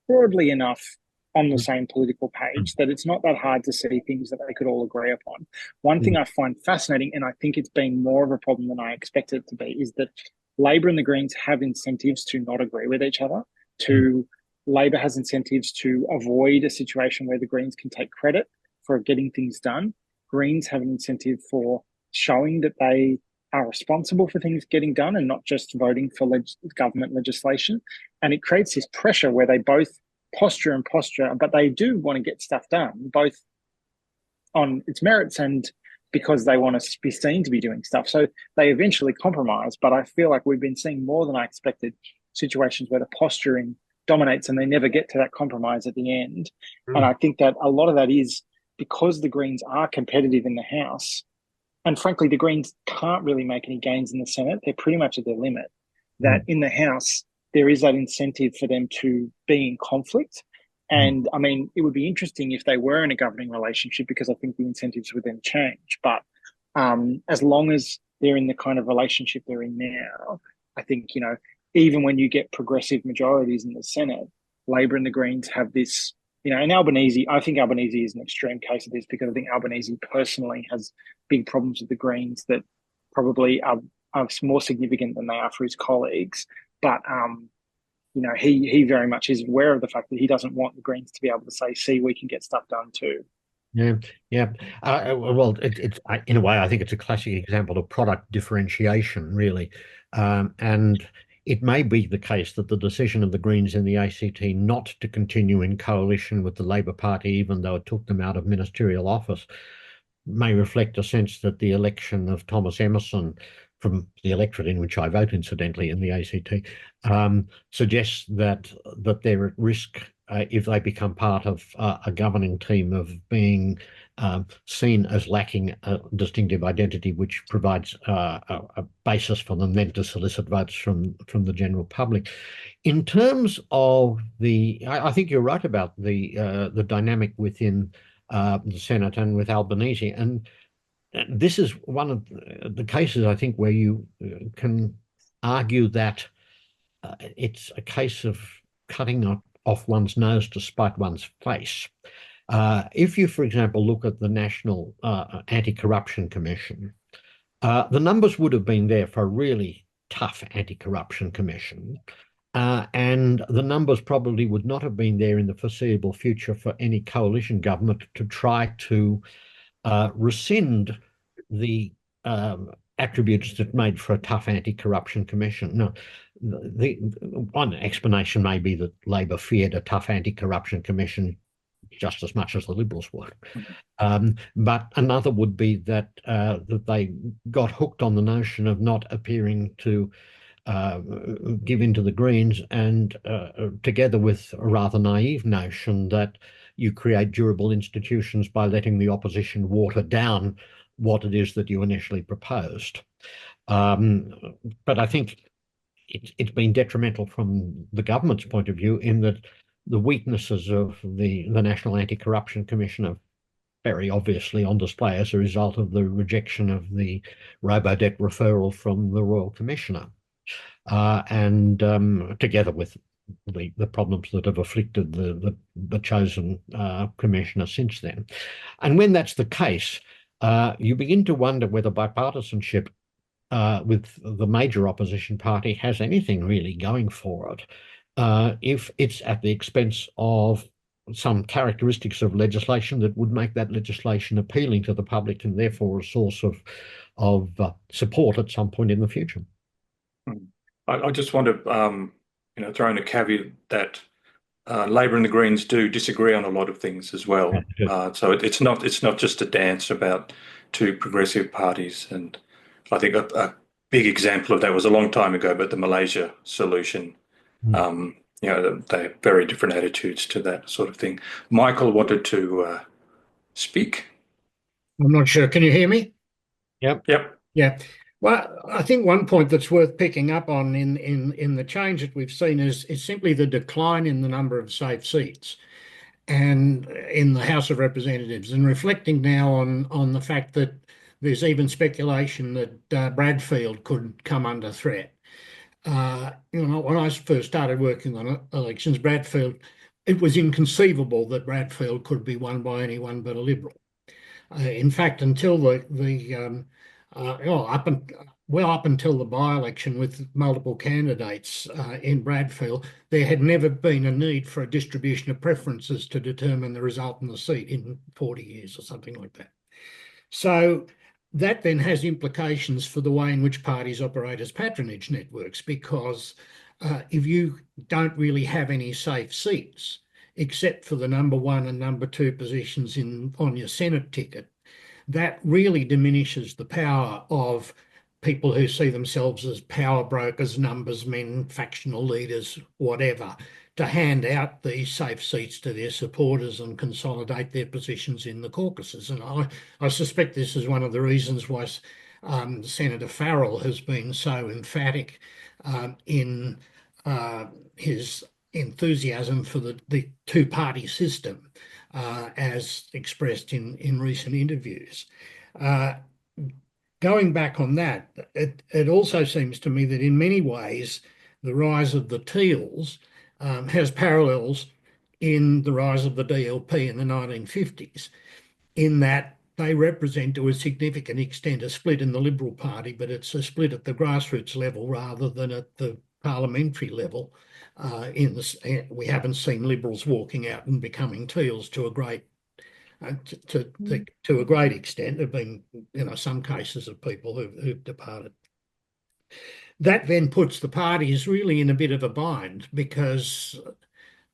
broadly enough on the same political page that it's not that hard to see things that they could all agree upon. One thing I find fascinating, and I think it's been more of a problem than I expected it to be, is that Labor and the Greens have incentives to not agree with each other. Labor has incentives to avoid a situation where the Greens can take credit for getting things done. Greens have an incentive for showing that they are responsible for things getting done and not just voting for government legislation. And it creates this pressure where they both posture, but they do want to get stuff done, both on its merits and because they want to be seen to be doing stuff. So they eventually compromise, but I feel like we've been seeing more than I expected situations where the posturing dominates and they never get to that compromise at the end. And I think that a lot of that is because the Greens are competitive in the House, and frankly, the Greens can't really make any gains in the Senate. They're pretty much at their limit. That in the House, there is that incentive for them to be in conflict. And I mean, it would be interesting if they were in a governing relationship, because I think the incentives would then change. But as long as they're in the kind of relationship they're in now, I think, you know, even when you get progressive majorities in the Senate, Labor and the Greens have this, you know, and Albanese, I think Albanese is an extreme case of this, because I think Albanese personally has big problems with the Greens that probably are more significant than they are for his colleagues. But, you know, he very much is aware of the fact that he doesn't want the Greens to be able to say, see, we can get stuff done too. Yeah. Well, it's in a way, I think it's a classic example of product differentiation, really. And it may be the case that the decision of the Greens in the ACT not to continue in coalition with the Labor Party, even though it took them out of ministerial office, may reflect a sense that the election of Thomas Emerson from the electorate in which I vote, incidentally, in the ACT, suggests that they're at risk if they become part of a governing team of being seen as lacking a distinctive identity, which provides a basis for them then to solicit votes from the general public. In terms of I think you're right about the dynamic within the Senate and with Albanese, and this is one of the cases, I think, where you can argue that it's a case of cutting off one's nose to spite one's face. If you, for example, look at the National Anti-Corruption Commission, the numbers would have been there for a really tough anti-corruption commission, and the numbers probably would not have been there in the foreseeable future for any coalition government to try to rescind the attributes that made for a tough anti-corruption commission. Now, the one explanation may be that Labor feared a tough anti-corruption commission just as much as the Liberals would. But another would be that they got hooked on the notion of not appearing to give in to the Greens, and together with a rather naive notion that you create durable institutions by letting the opposition water down what it is that you initially proposed. But I think it's been detrimental from the government's point of view, in that the weaknesses of the National Anti-Corruption Commission are very obviously on display as a result of the rejection of the robo-debt referral from the Royal Commissioner, and together with the problems that have afflicted the chosen commissioner since then. And when that's the case, you begin to wonder whether bipartisanship with the major opposition party has anything really going for it, if it's at the expense of some characteristics of legislation that would make that legislation appealing to the public and therefore a source of support at some point in the future. I just want to throw in a caveat that Labor and the Greens do disagree on a lot of things as well. So it's not just a dance about two progressive parties. And I think a big example of that was a long time ago, but the Malaysia solution. They have very different attitudes to that sort of thing. Michael wanted to speak. I'm not sure. Can you hear me? Yep. Yeah. Well, I think one point that's worth picking up on in the change that we've seen is simply the decline in the number of safe seats and in the House of Representatives, and reflecting now on the fact that there's even speculation that Bradfield could come under threat. When I first started working on elections, Bradfield, it was inconceivable that Bradfield could be won by anyone but a Liberal. In fact, until up until the by-election with multiple candidates in Bradfield, there had never been a need for a distribution of preferences to determine the result in the seat in 40 years or something like that. So that then has implications for the way in which parties operate as patronage networks, because if you don't really have any safe seats, except for the number one and number two positions on your Senate ticket, that really diminishes the power of people who see themselves as power brokers, numbers men, factional leaders, whatever, to hand out these safe seats to their supporters and consolidate their positions in the caucuses. And I suspect this is one of the reasons why Senator Farrell has been so emphatic in his enthusiasm for the two-party system, as expressed in recent interviews. Going back on that, it also seems to me that in many ways the rise of the Teals has parallels in the rise of the DLP in the 1950s, in that they represent to a significant extent a split in the Liberal Party, but it's a split at the grassroots level rather than at the parliamentary level. We haven't seen Liberals walking out and becoming Teals to a great extent. There have been, some cases of people who've departed. That then puts the parties really in a bit of a bind, because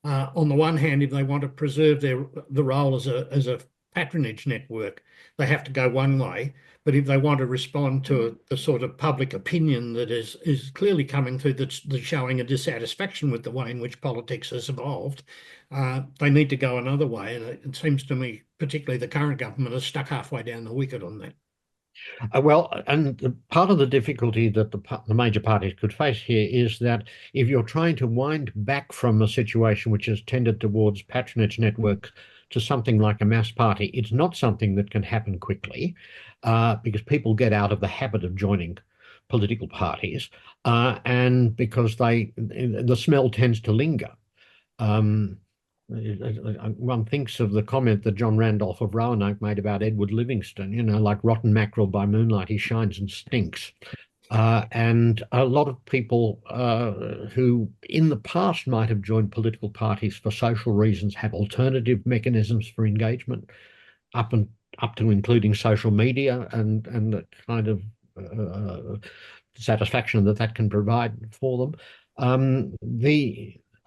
on the one hand, if they want to preserve the role as a patronage network, they have to go one way. But if they want to respond to the sort of public opinion that is clearly coming through, that's showing a dissatisfaction with the way in which politics has evolved, they need to go another way. And it seems to me, particularly the current government, is stuck halfway down the wicket on that. And part of the difficulty that the major parties could face here is that if you're trying to wind back from a situation which has tended towards patronage networks to something like a mass party, it's not something that can happen quickly, because people get out of the habit of joining political parties, and because the smell tends to linger. One thinks of the comment that John Randolph of Roanoke made about Edward Livingston, like rotten mackerel by moonlight, he shines and stinks. And a lot of people who in the past might have joined political parties for social reasons have alternative mechanisms for engagement, up to including social media and the kind of satisfaction that can provide for them.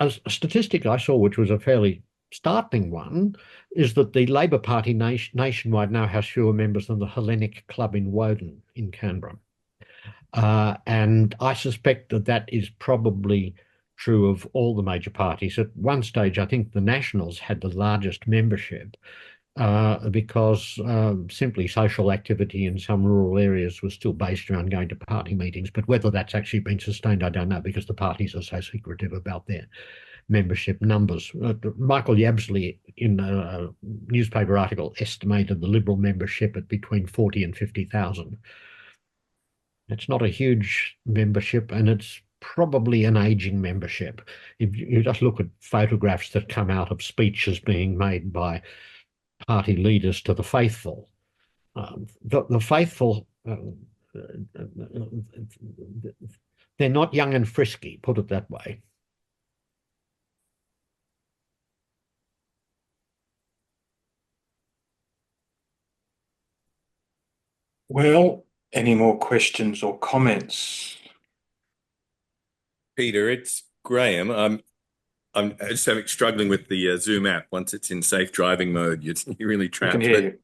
A statistic I saw, which was a fairly startling one, is that the Labor Party nationwide now has fewer members than the Hellenic Club in Woden in Canberra. And I suspect that is probably true of all the major parties. At one stage, I think the Nationals had the largest membership, because simply social activity in some rural areas was still based around going to party meetings. But whether that's actually been sustained, I don't know, because the parties are so secretive about their membership numbers. Michael Yabsley, in a newspaper article, estimated the Liberal membership at between 40 and 50,000. It's not a huge membership, and it's probably an aging membership. If you just look at photographs that come out of speeches being made by party leaders to the faithful, the faithful, they're not young and frisky, put it that way. Well, any more questions or comments? Peter, it's Graham. I'm just struggling with the Zoom app. Once it's in safe driving mode, you're really We trapped. can hear you.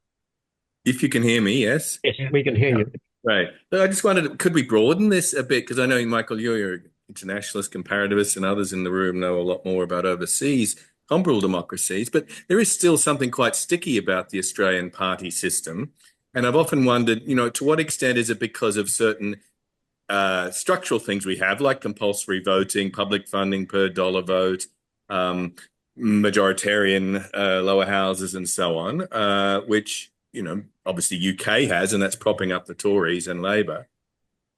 If you can hear me, yes? Yes, we can hear you. Right. So I just wondered, could we broaden this a bit? Because I know, Michael, you're an internationalist, comparativist, and others in the room know a lot more about overseas comparable democracies, but there is still something quite sticky about the Australian party system. And I've often wondered, to what extent is it because of certain structural things we have, like compulsory voting, public funding per dollar vote, majoritarian lower houses, and so on, which, obviously UK has, and that's propping up the Tories and Labor.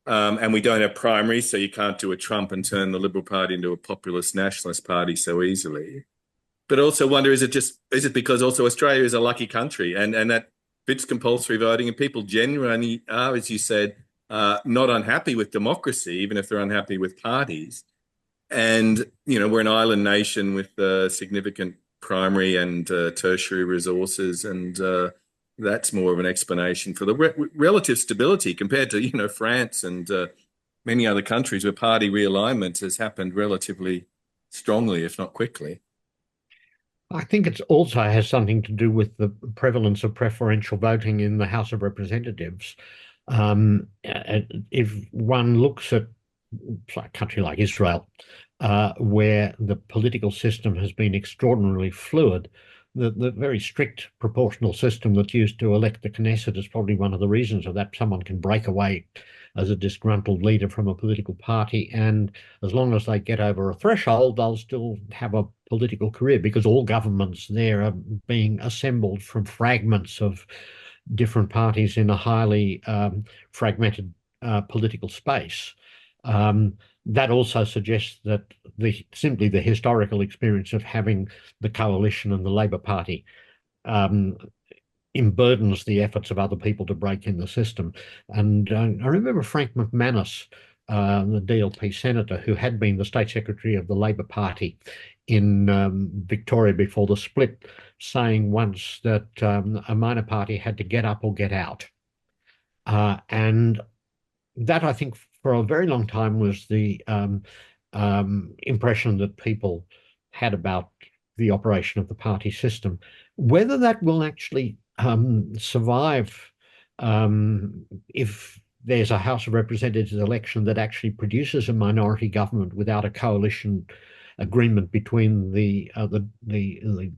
And we don't have primaries, so you can't do a Trump and turn the Liberal Party into a populist nationalist party so easily. But also wonder, is it because also Australia is a lucky country and that fits compulsory voting, and people genuinely are, as you said, not unhappy with democracy, even if they're unhappy with parties. And, we're an island nation with significant primary and tertiary resources, and that's more of an explanation for the relative stability compared to, France and many other countries where party realignment has happened relatively strongly, if not quickly. I think it also has something to do with the prevalence of preferential voting in the House of Representatives. If one looks at a country like Israel, where the political system has been extraordinarily fluid, the very strict proportional system that's used to elect the Knesset is probably one of the reasons of that. Someone can break away as a disgruntled leader from a political party, and as long as they get over a threshold, they'll still have a political career, because all governments there are being assembled from fragments of different parties in a highly fragmented political space. That also suggests that simply the historical experience of having the coalition and the Labor Party emburdens the efforts of other people to break in the system. And I remember Frank McManus, the DLP senator, who had been the state secretary of the Labor Party in Victoria before the split, saying once that a minor party had to get up or get out. And that, I think, for a very long time was the impression that people had about the operation of the party system. Whether that will actually survive if there's a House of Representatives election that actually produces a minority government without a coalition agreement between the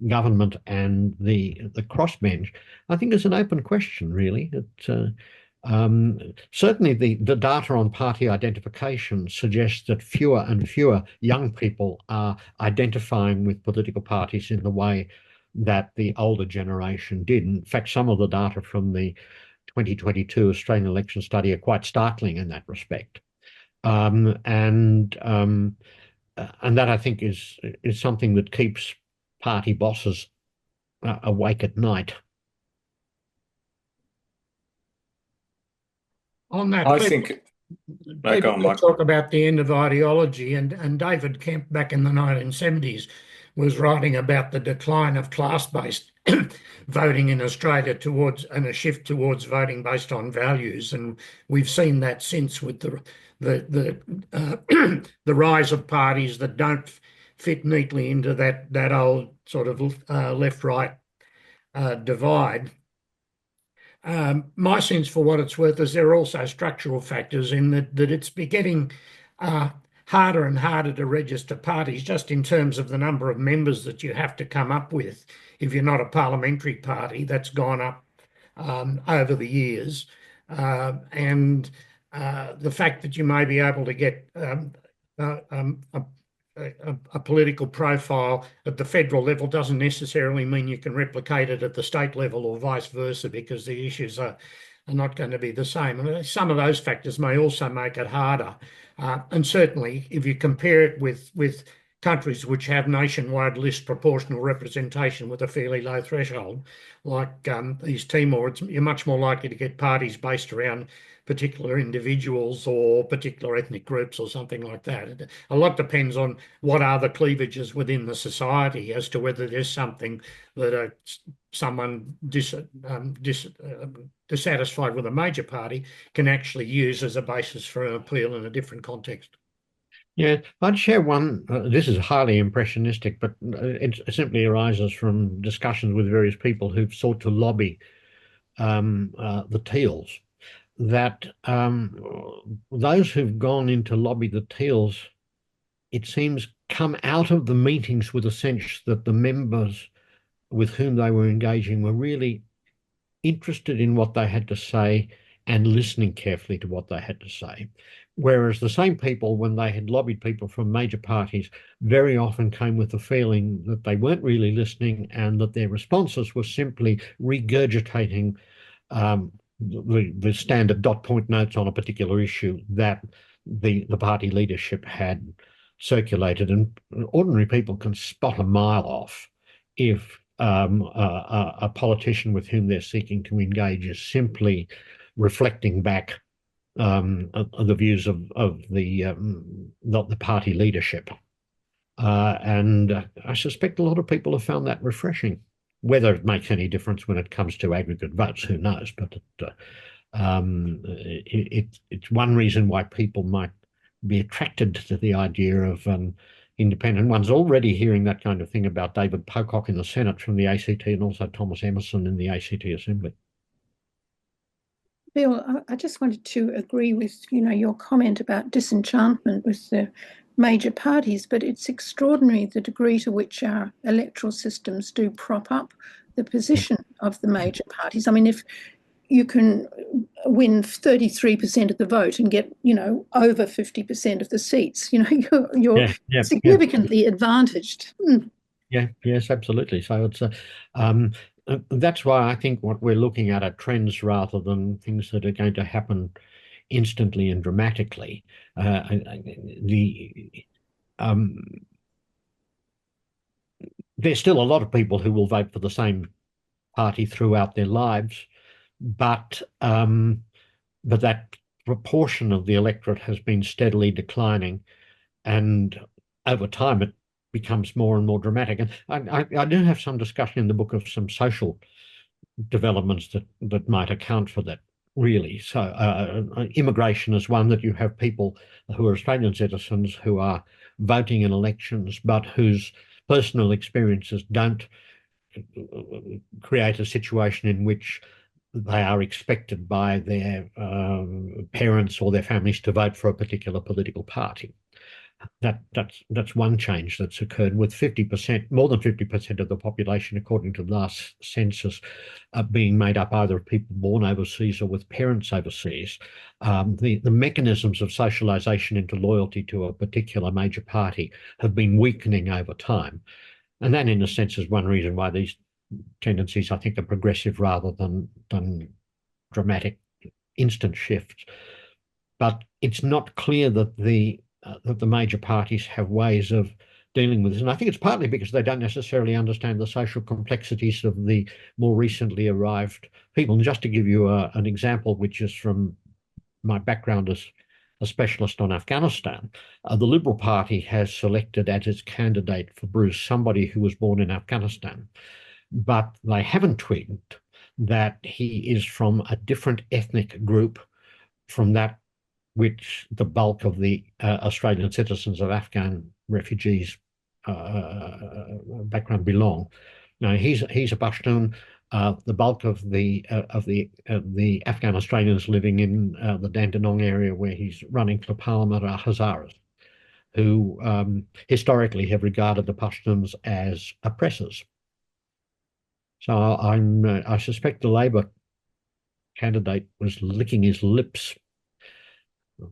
government and the crossbench, I think is an open question, really. Certainly the data on party identification suggests that fewer and fewer young people are identifying with political parties in the way that the older generation did. In fact, some of the data from the 2022 Australian election study are quite startling in that respect. And that, I think, is something that keeps party bosses awake at night. On that, I think people talk about the end of ideology, and David Kemp back in the 1970s was writing about the decline of class-based voting in Australia and a shift towards voting based on values, and we've seen that since with the rise of parties that don't fit neatly into that old sort of left-right divide. My sense, for what it's worth, is there are also structural factors in that it's getting harder and harder to register parties, just in terms of the number of members that you have to come up with. If you're not a parliamentary party, that's gone up over the years. And the fact that you may be able to get a political profile at the federal level doesn't necessarily mean you can replicate it at the state level, or vice versa, because the issues are not going to be the same. And some of those factors may also make it harder. And certainly, if you compare it with countries which have nationwide list proportional representation with a fairly low threshold, like East Timor, you're much more likely to get parties based around particular individuals or particular ethnic groups or something like that. A lot depends on what are the cleavages within the society as to whether there's something that someone dissatisfied with a major party can actually use as a basis for an appeal in a different context. Yeah, I'd share one. This is highly impressionistic, but it simply arises from discussions with various people who've sought to lobby the Teals. That those who've gone in to lobby the Teals, it seems, come out of the meetings with a sense that the members with whom they were engaging were really interested in what they had to say and listening carefully to what they had to say. Whereas the same people, when they had lobbied people from major parties, very often came with the feeling that they weren't really listening and that their responses were simply regurgitating the standard dot point notes on a particular issue that the party leadership had circulated. And ordinary people can spot a mile off if a politician with whom they're seeking to engage is simply reflecting back the views of the party leadership. And I suspect a lot of people have found that refreshing. Whether it makes any difference when it comes to aggregate votes, who knows? But it's one reason why people might be attracted to the idea of independent ones. Already hearing that kind of thing about David Pocock in the Senate from the ACT and also Thomas Emerson in the ACT Assembly. Bill, I just wanted to agree with, your comment about disenchantment with the major parties, but it's extraordinary the degree to which our electoral systems do prop up the position of the major parties. I mean, if you can win 33% of the vote and get, over 50% of the seats, you're significantly advantaged. Yeah, yes, absolutely. So it's that's why I think what we're looking at are trends rather than things that are going to happen instantly and dramatically. There's still a lot of people who will vote for the same party throughout their lives, but that proportion of the electorate has been steadily declining, and over time it becomes more and more dramatic. And I do have some discussion in the book of some social developments that might account for that, really. So immigration is one, that you have people who are Australian citizens who are voting in elections, but whose personal experiences don't create a situation in which they are expected by their parents or their families to vote for a particular political party. That's one change that's occurred, with 50%, more than 50% of the population, according to the last census, being made up either of people born overseas or with parents overseas. The mechanisms of socialization into loyalty to a particular major party have been weakening over time. And that, in a sense, is one reason why these tendencies, I think, are progressive rather than dramatic instant shifts. But it's not clear that the major parties have ways of dealing with this. And I think it's partly because they don't necessarily understand the social complexities of the more recently arrived people. And just to give you an example, which is from my background as a specialist on Afghanistan, the Liberal Party has selected as its candidate for Bruce somebody who was born in Afghanistan, but they haven't twigged that he is from a different ethnic group from that which the bulk of the Australian citizens of Afghan refugees background belong. Now he's a Pashtun. The bulk of the Afghan Australians living in the Dandenong area where he's running for parliament are Hazaras, who historically have regarded the Pashtuns as oppressors. So I suspect the Labor candidate was licking his lips.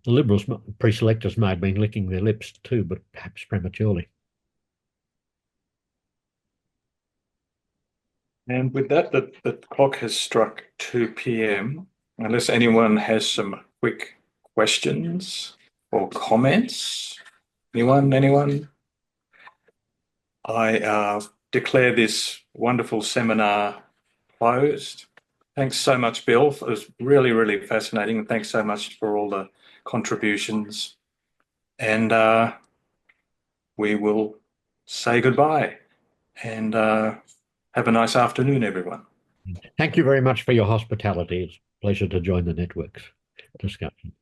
The Liberals pre-selectors may have been licking their lips too, but perhaps prematurely. And with that, the clock has struck 2 p.m. Unless anyone has some quick questions or comments. Anyone? I declare this wonderful seminar closed. Thanks so much, Bill. It was really, really fascinating. And thanks so much for all the contributions. And we will say goodbye and have a nice afternoon, everyone. Thank you very much for your hospitality. It's a pleasure to join the network's discussion.